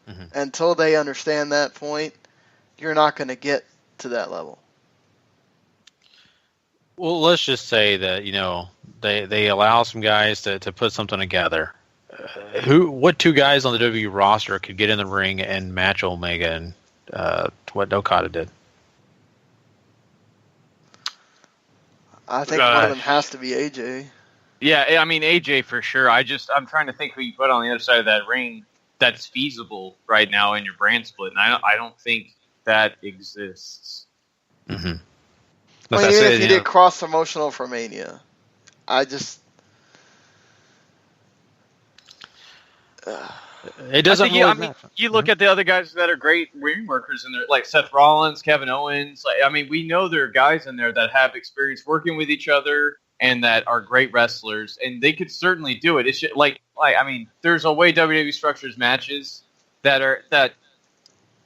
Mm-hmm. Until they understand that point, you're not going to get to that level. Well, let's just say that they allow some guys to put something together. What 2 guys on the WWE roster could get in the ring and match Omega and what Okada did? I think one of them has to be AJ. Yeah, I mean AJ for sure. I'm trying to think who you put on the other side of that ring that's feasible right now in your brand split, and I don't think that exists. Mm-hmm. Well, even if you did cross promotional for Mania, it doesn't. You look at the other guys that are great ring workers in there, like Seth Rollins, Kevin Owens. We know there are guys in there that have experience working with each other and that are great wrestlers, and they could certainly do it. It's just, there's a way WWE structures matches that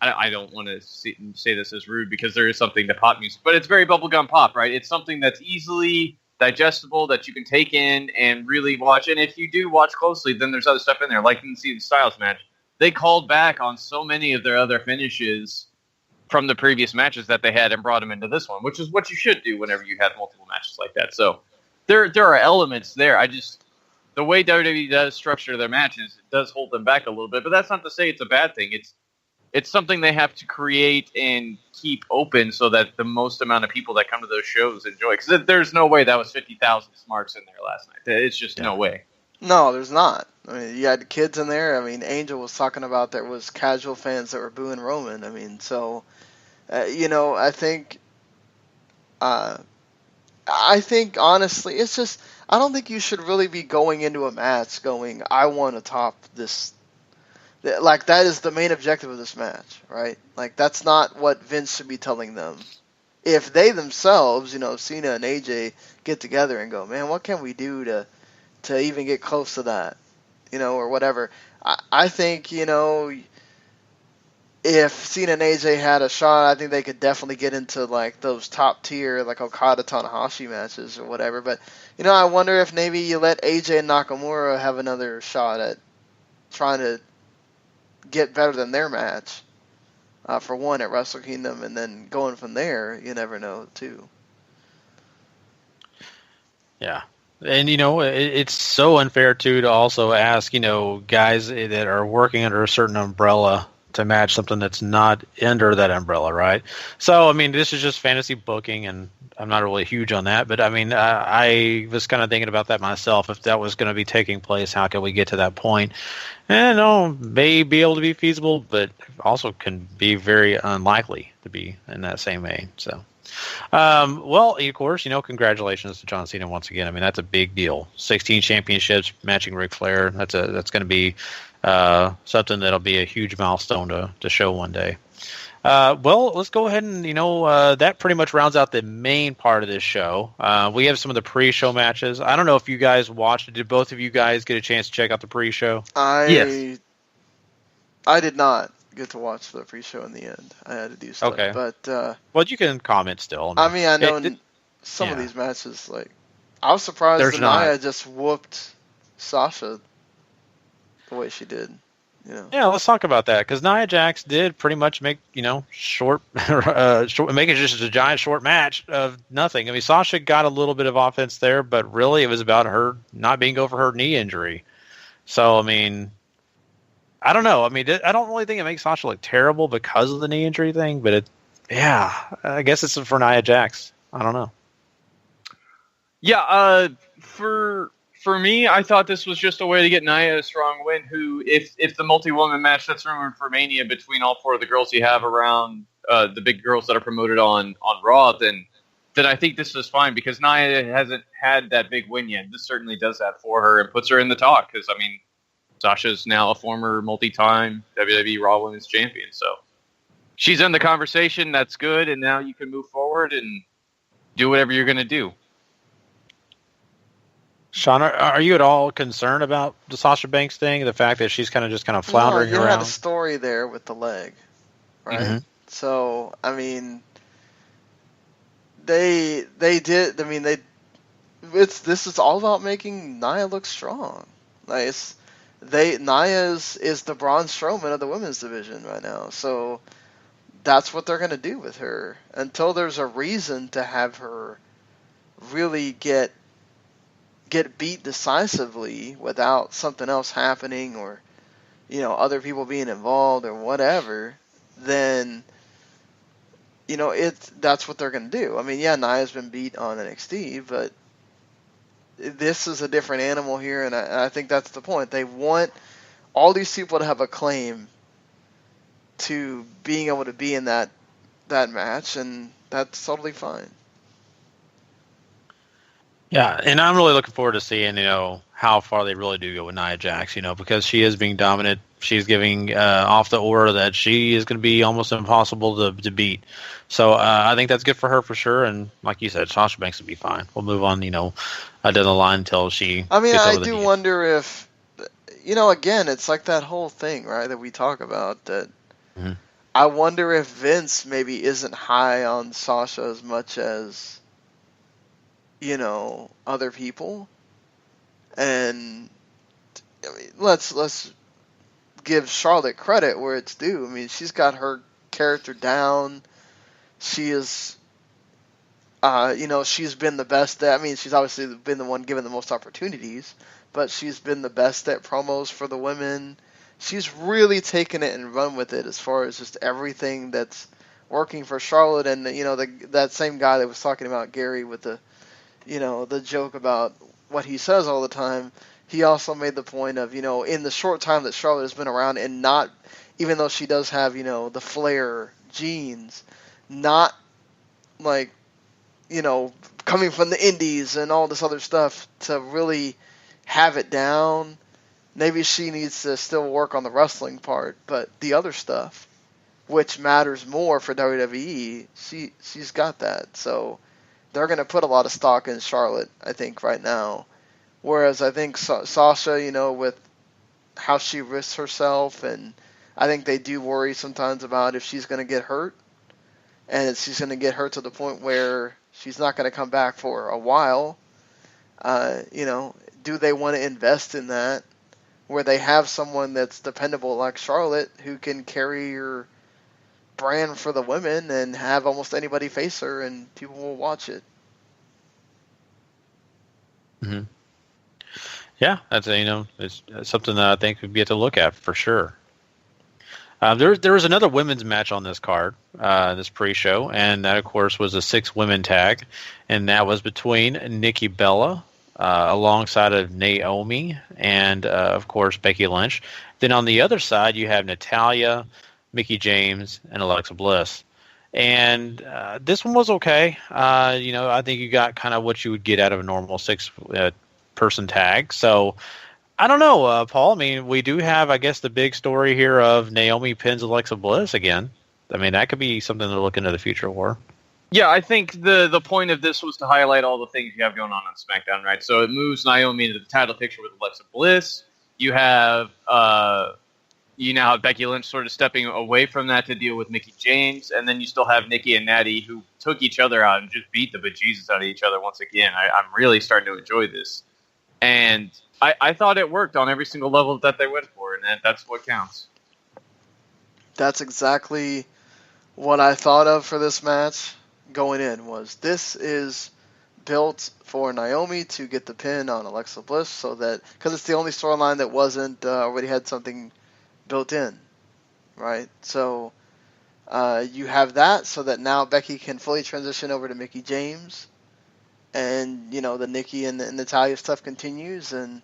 I don't want to say this as rude because there is something to pop music, but it's very bubblegum pop, right? It's something that's easily digestible that you can take in and really watch. And if you do watch closely, then there's other stuff in there, like in the Styles match. They called back on so many of their other finishes from the previous matches that they had and brought them into this one, which is what you should do whenever you have multiple matches like that. So there are elements there. The way WWE does structure their matches, it does hold them back a little bit, but that's not to say it's a bad thing. It's something they have to create and keep open so that the most amount of people that come to those shows enjoy. Because there's no way that was 50,000 smarts in there last night. It's just no way. No, there's not. I mean, you had kids in there. I mean, Angel was talking about there was casual fans that were booing Roman. I mean, so, I think honestly, it's just, I don't think you should really be going into a match going, I want to top this Like, that is the main objective of this match, right? Like, that's not what Vince should be telling them. If they themselves, Cena and AJ get together and go, man, what can we do to even get close to that, or whatever. I think, if Cena and AJ had a shot, I think they could definitely get into, like, those top tier, like, Okada Tanahashi matches or whatever. But, I wonder if maybe you let AJ and Nakamura have another shot at trying to get better than their match, for one, at Wrestle Kingdom, and then going from there, you never know, too. Yeah. And, it's so unfair, too, to also ask, guys that are working under a certain umbrella to match something that's not under that umbrella, right? So, I mean, this is just fantasy booking, and I'm not really huge on that, but, I mean, I was kind of thinking about that myself. If that was going to be taking place, how can we get to that point? And, may be able to be feasible, but also can be very unlikely to be in that same vein, so... well, of course, congratulations to John Cena once again. I mean, that's a big deal. 16 championships, matching Ric Flair. That's going to be something that'll be a huge milestone to show one day. Well, let's go ahead and, that pretty much rounds out the main part of this show. We have some of the pre-show matches. I don't know if you guys watched it. Did both of you guys get a chance to check out the pre-show? Yes. I did not get to watch the pre-show in the end. I had to do stuff. Okay. But, well, you can comment still. I know some of these matches, like, I was surprised that Nia just whooped Sasha the way she did. Yeah, let's talk about that, because Nia Jax did pretty much make, short, make it just a giant short match of nothing. I mean, Sasha got a little bit of offense there, but really it was about her not being over her knee injury. So, I mean, I don't know. I mean, I don't really think it makes Sasha look terrible because of the knee injury thing, but I guess it's for Nia Jax. I don't know. Yeah, for me, I thought this was just a way to get Nia a strong win. Who, if the multi-woman match that's rumored for Mania between all four of the girls you have around the big girls that are promoted on Raw, then I think this is fine, because Nia hasn't had that big win yet. This certainly does that for her and puts her in the talk, because, I mean, Sasha's now a former multi-time WWE Raw Women's Champion, so she's in the conversation. That's good, and now you can move forward and do whatever you're going to do. Sean, are you at all concerned about the Sasha Banks thing? The fact that she's kind of floundering around? You had a story there with the leg, right? Mm-hmm. So, I mean, they did. I mean, this is all about making Nia look strong. Like, Nia is the Braun Strowman of the women's division right now. So that's what they're going to do with her until there's a reason to have her really get beat decisively without something else happening, or other people being involved or whatever. Then that's what they're going to do. I mean, yeah, Nia's been beat on NXT, but this is a different animal here, and I think that's the point. They want all these people to have a claim to being able to be in that match, and that's totally fine. Yeah, and I'm really looking forward to seeing, how far they really do go with Nia Jax, because she is being dominant. She's giving off the aura that she is going to be almost impossible to beat. So I think that's good for her for sure. And like you said, Sasha Banks will be fine. We'll move on, down the line until she. I mean, gets over I the do knee. wonder if, again, it's like that whole thing, right, that we talk about. That Mm-hmm. I wonder if Vince maybe isn't high on Sasha as much as other people. And I mean, let's give Charlotte credit where it's due. I mean, she's got her character down. She is, she's been the best at, I mean, she's obviously been the one given the most opportunities, but she's been the best at promos for the women. She's really taken it and run with it as far as just everything that's working for Charlotte. And, that same guy that was talking about Gary with the joke about what he says all the time, he also made the point of, in the short time that Charlotte has been around, and not, even though she does have, the Flair genes, not like, coming from the indies and all this other stuff, to really have it down, maybe she needs to still work on the wrestling part, but the other stuff, which matters more for WWE, she's got that. So they're going to put a lot of stock in Charlotte, I think, right now. Whereas I think Sasha, with how she risks herself, and I think they do worry sometimes about if she's going to get hurt, and she's going to get hurt to the point where she's not going to come back for a while. Do they want to invest in that, where they have someone that's dependable like Charlotte who can carry your brand for the women and have almost anybody face her and people will watch it? Mm-hmm. Yeah, it's something that I think we'd get to look at for sure. There was another women's match on this card, this pre-show, and that, of course, was a 6-women tag, and that was between Nikki Bella alongside of Naomi and, of course, Becky Lynch. Then on the other side, you have Natalya, Mickie James, and Alexa Bliss. And this one was okay. I think you got kind of what you would get out of a normal 6-person tag. So I don't know, Paul. I mean, we do have, I guess, the big story here of Naomi pins Alexa Bliss again. I mean, that could be something to look into the future for. Yeah, I think the point of this was to highlight all the things you have going on SmackDown, right? So it moves Naomi into the title picture with Alexa Bliss. You have you now have Becky Lynch sort of stepping away from that to deal with Mickie James, and then you still have Nikki and Natty who took each other out and just beat the bejesus out of each other once again. I'm really starting to enjoy this. And I thought it worked on every single level that they went for, and that's what counts. That's exactly what I thought of for this match going in. Was this is built for Naomi to get the pin on Alexa Bliss, so that because it's the only storyline that wasn't already had something built in, right? So you have that, so that now Becky can fully transition over to Mickie James, and the Nikki and the Natalya stuff continues, and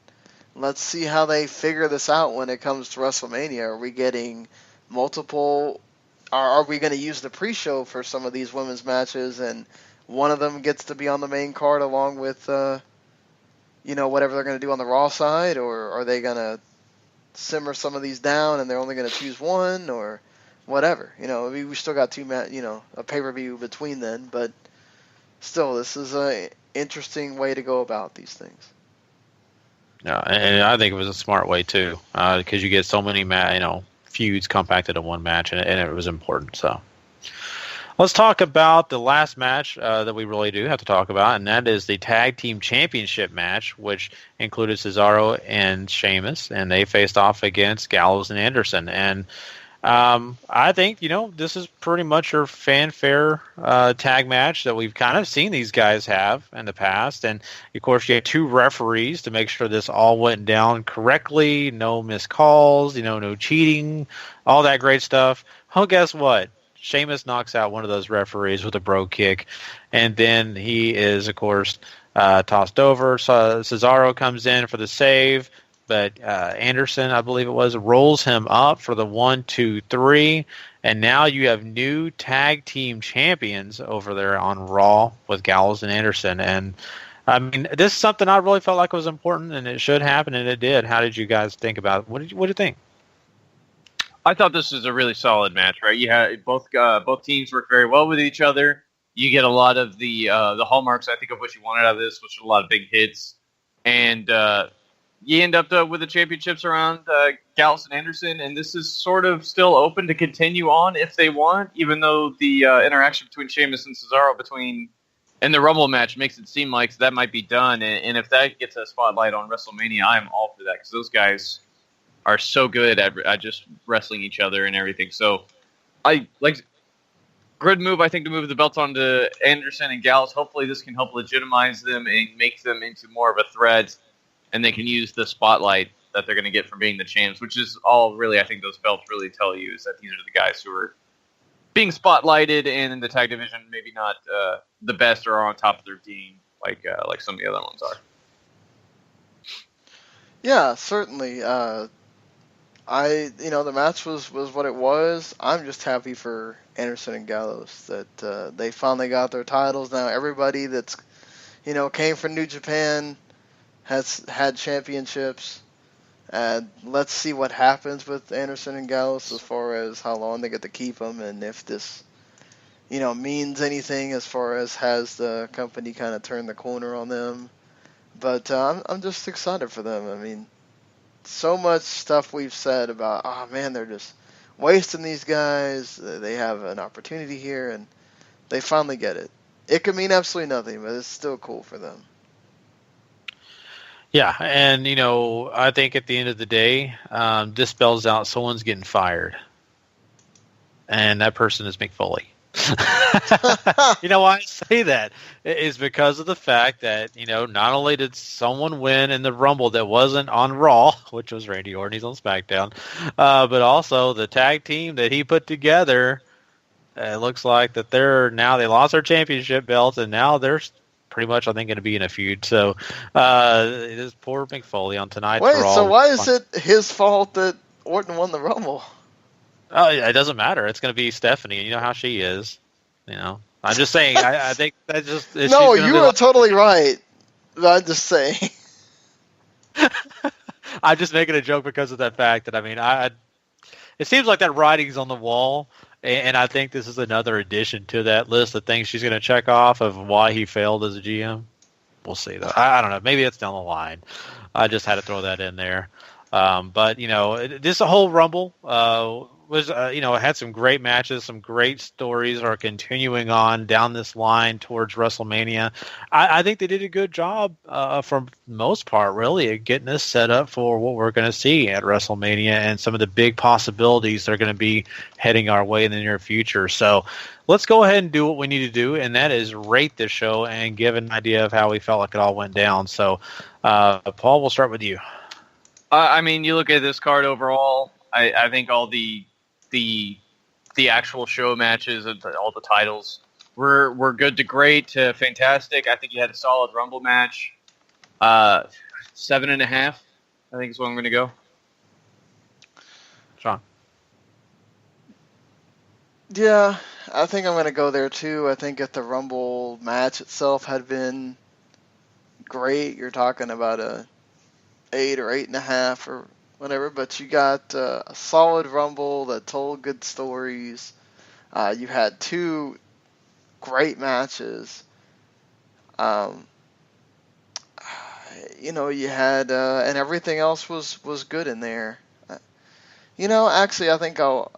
let's see how they figure this out when it comes to WrestleMania. Are we getting multiple? Are we going to use the pre-show for some of these women's matches, and one of them gets to be on the main card along with, whatever they're going to do on the Raw side, or are they going to simmer some of these down and they're only going to choose one, or whatever? We still got a pay-per-view between then, but still, this is a interesting way to go about these things. Yeah, and I think it was a smart way too, because you get so many feuds compacted in one match, and it was important. So let's talk about the last match that we really do have to talk about, and that is the Tag Team Championship match, which included Cesaro and Sheamus, and they faced off against Gallows and Anderson. And I think, this is pretty much your fanfare tag match that we've kind of seen these guys have in the past. And, of course, you had 2 referees to make sure this all went down correctly, no missed calls, no cheating, all that great stuff. Well, guess what? Sheamus knocks out one of those referees with a bro kick, and then he is, of course, tossed over. So Cesaro comes in for the save, but Anderson, I believe it was, rolls him up for the 1, 2, 3, and now you have new tag team champions over there on Raw with Gallows and Anderson. And I mean, this is something I really felt like was important, and it should happen, and it did. How did you guys think about it? What did you think? I thought this was a really solid match, right? You had both teams work very well with each other. You get a lot of the hallmarks, I think, of what you wanted out of this, which was a lot of big hits, and you end up with the championships around Gallows and Anderson, and this is sort of still open to continue on if they want, even though the interaction between Sheamus and Cesaro in the Rumble match makes it seem like that might be done, and if that gets a spotlight on WrestleMania, I'm all for that, because those guys are so good at just wrestling each other and everything. So I like good move, I think, to move the belts on to Anderson and Gallows. Hopefully this can help legitimize them and make them into more of a threat, and they can use the spotlight that they're going to get from being the champs, which is all really, I think those belts really tell you, is that these are the guys who are being spotlighted, and in the tag division, maybe not the best or are on top of their game like some of the other ones are. Yeah, certainly. The match was what it was. I'm just happy for Anderson and Gallows that they finally got their titles. Now everybody that's, came from New Japan has had championships, And let's see what happens with Anderson and Gallus as far as how long they get to keep them, and if this, means anything as far as has the company kind of turned the corner on them. But I'm just excited for them. I mean, so much stuff we've said about, oh man, they're just wasting these guys. They have an opportunity here, and they finally get it. It could mean absolutely nothing, but it's still cool for them. Yeah, and I think at the end of the day, this spells out someone's getting fired, and that person is Mick Foley. You know why I say that is because of the fact that not only did someone win in the Rumble that wasn't on Raw, which was Randy Orton, he's on SmackDown, but also the tag team that he put together. It looks like that they lost their championship belts, and now they're pretty much, I think, going to be in a feud. So it is poor Mick Foley on tonight's Raw. So why is it his fault that Orton won the Rumble? Oh, it doesn't matter. It's going to be Stephanie. You know how she is. I'm just saying. I think that just no. You are totally right. I'm just saying. I'm just making a joke because of that fact that it seems like that writing's on the wall, and I think this is another addition to that list of things she's going to check off of why he failed as a GM. We'll see though. I don't know. Maybe it's down the line. I just had to throw that in there. But this whole Rumble was had some great matches, some great stories are continuing on down this line towards WrestleMania. I think they did a good job for most part, really, at getting us set up for what we're going to see at WrestleMania and some of the big possibilities that are going to be heading our way in the near future. So let's go ahead and do what we need to do, and that is rate this show and give an idea of how we felt like it all went down. So, Paul, we'll start with you. You look at this card overall. I think all the actual show matches and all the titles were good to great to fantastic. I think you had a solid Rumble match. 7.5, I think is what I'm going to go. Sean. Yeah, I think I'm going to go there too. I think if the Rumble match itself had been great, you're talking about a 8 or 8.5 or whatever, but you got a solid Rumble that told good stories. You had 2 great matches. You had and everything else was good in there. Actually, I think I'll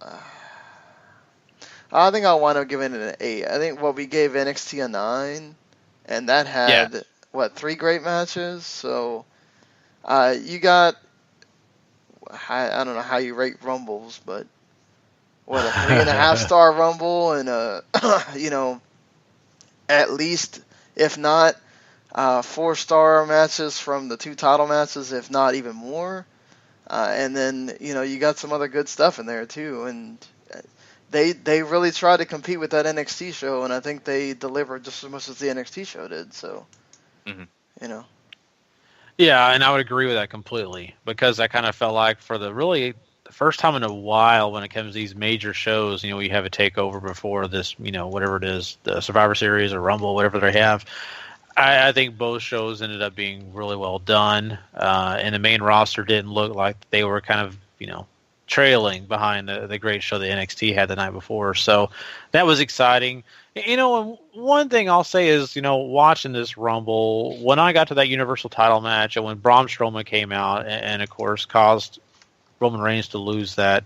wind up giving it an 8. I think we gave NXT a 9, and that had 3 great matches. So you got. I don't know how you rate Rumbles, but a 3.5 star Rumble and at least, if not 4-star matches from the 2 title matches, if not even more. And then you got some other good stuff in there too, and they really tried to compete with that NXT show, and I think they delivered just as much as the NXT show did. So, Yeah, and I would agree with that completely, because I kind of felt like for the first time in a while when it comes to these major shows, we have a takeover before this, whatever it is, the Survivor Series or Rumble, whatever they have. I think both shows ended up being really well done, and the main roster didn't look like they were kind of, trailing behind the great show that NXT had the night before. So that was exciting. And one thing I'll say is, watching this Rumble, when I got to that Universal title match and when Braun Strowman came out and of course, caused Roman Reigns to lose that,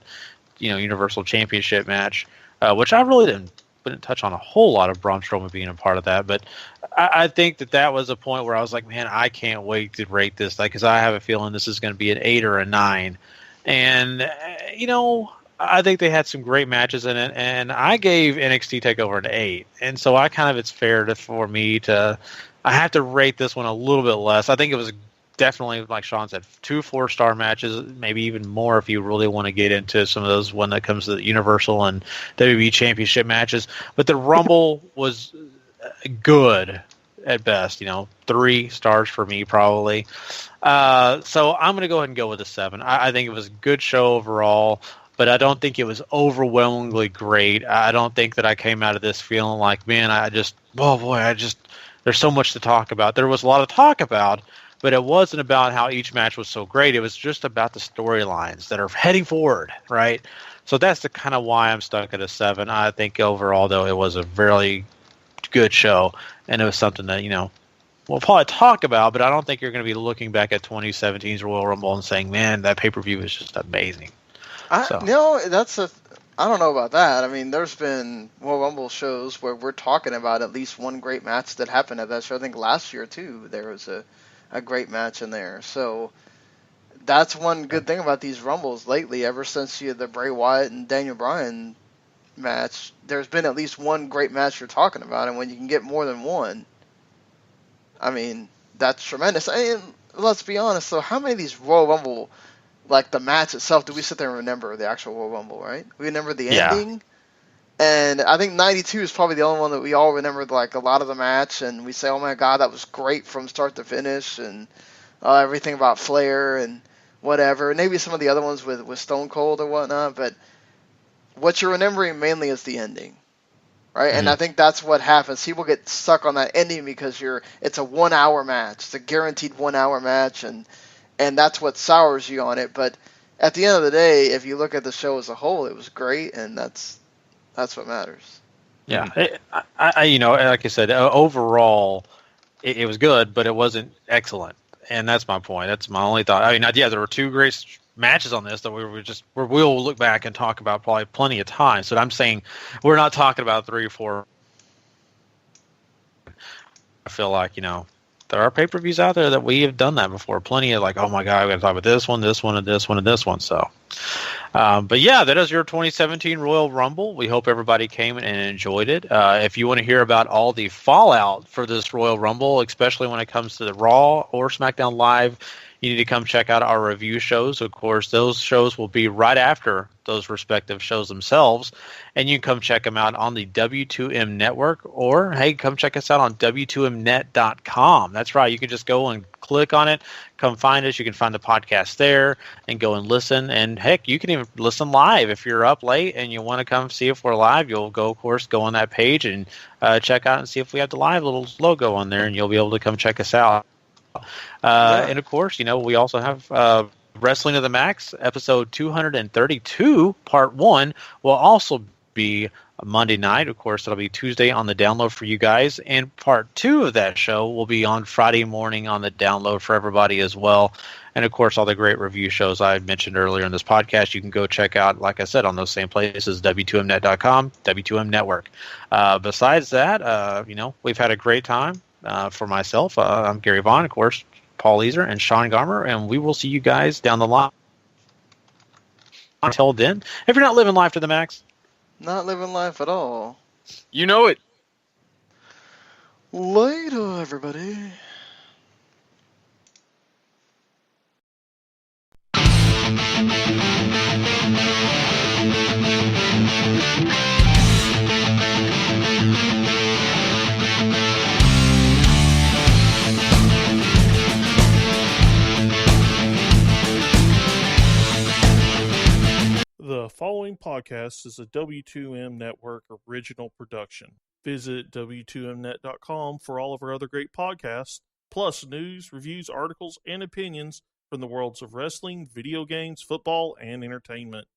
Universal Championship match, which I really didn't touch on a whole lot of Braun Strowman being a part of that. But I think that was a point where I was like, man, I can't wait to rate this, because I have a feeling this is going to be an 8 or a 9. And, I think they had some great matches in it, and I gave NXT TakeOver an 8. And so it's fair for me I have to rate this one a little bit less. I think it was definitely, like Sean said, 2 4-star matches, maybe even more if you really want to get into some of those when it comes to the Universal and WWE Championship matches. But the Rumble was good at best, 3 stars for me probably. So I'm going to go ahead and go with a 7. I think it was a good show overall, but I don't think it was overwhelmingly great. I don't think that I came out of this feeling like, man, there's so much to talk about. There was a lot of talk about, but it wasn't about how each match was so great. It was just about the storylines that are heading forward, right? So that's the kind of why I'm stuck at a 7. I think overall, though, it was a really good show, and it was something that, we'll probably talk about, but I don't think you're going to be looking back at 2017's Royal Rumble and saying, man, that pay-per-view was just amazing. I don't know about that. I mean, there's been Royal Rumble shows where we're talking about at least one great match that happened at that show. I think last year, too, there was a great match in there. So that's one good thing about these Rumbles lately. Ever since you had the Bray Wyatt and Daniel Bryan match, there's been at least one great match you're talking about. And when you can get more than one, I mean, that's tremendous. And let's be honest, so how many of these Royal Rumble, like the match itself, do we sit there and remember the actual Royal Rumble, right? We remember the ending. And I think 92 is probably the only one that we all remember, like, a lot of the match. And we say, oh, my God, that was great from start to finish. And everything about Flair and whatever. Maybe some of the other ones with Stone Cold or whatnot. But what you're remembering mainly is the ending. Right, and I think that's what happens. People get stuck on that ending because it's a 1 hour match. It's a guaranteed 1 hour match, and that's what sours you on it. But at the end of the day, if you look at the show as a whole, it was great, and that's what matters. Yeah, like I said, overall, it was good, but it wasn't excellent, and that's my point. That's my only thought. I mean, there were 2 great matches on this that we'll look back and talk about probably plenty of times. So I'm saying we're not talking about 3 or 4. I feel like, there are pay-per-views out there that we have done that before. Plenty of, like, oh my God, we got to talk about this one, and this one, and this one. So, but yeah, that is your 2017 Royal Rumble. We hope everybody came and enjoyed it. If you want to hear about all the fallout for this Royal Rumble, especially when it comes to the Raw or SmackDown Live, you need to come check out our review shows. Of course, those shows will be right after those respective shows themselves. And you can come check them out on the W2M network, or, hey, come check us out on W2Mnet.com. That's right. You can just go and click on it, come find us. You can find the podcast there and go and listen. And, heck, you can even listen live. If you're up late and you want to come see if we're live, you'll go, of course, go on that page and check out and see if we have the live little logo on there, and you'll be able to come check us out. And of course, we also have Wrestling to the Max, episode 232, part 1, will also be Monday night. Of course, it'll be Tuesday on the download for you guys. And part 2 of that show will be on Friday morning on the download for everybody as well. And of course, all the great review shows I mentioned earlier in this podcast, you can go check out, like I said, on those same places, W2Mnet.com, W2M Network. Besides that, we've had a great time. For myself, I'm Gary Vaughn, of course, Paul Easer, and Sean Garmer, and we will see you guys down the line. Until then, if you're not living life to the max, Not living life at all. You know it. Later, everybody. The following podcast is a W2M Network original production. Visit W2Mnet.com for all of our other great podcasts, plus news, reviews, articles, and opinions from the worlds of wrestling, video games, football, and entertainment.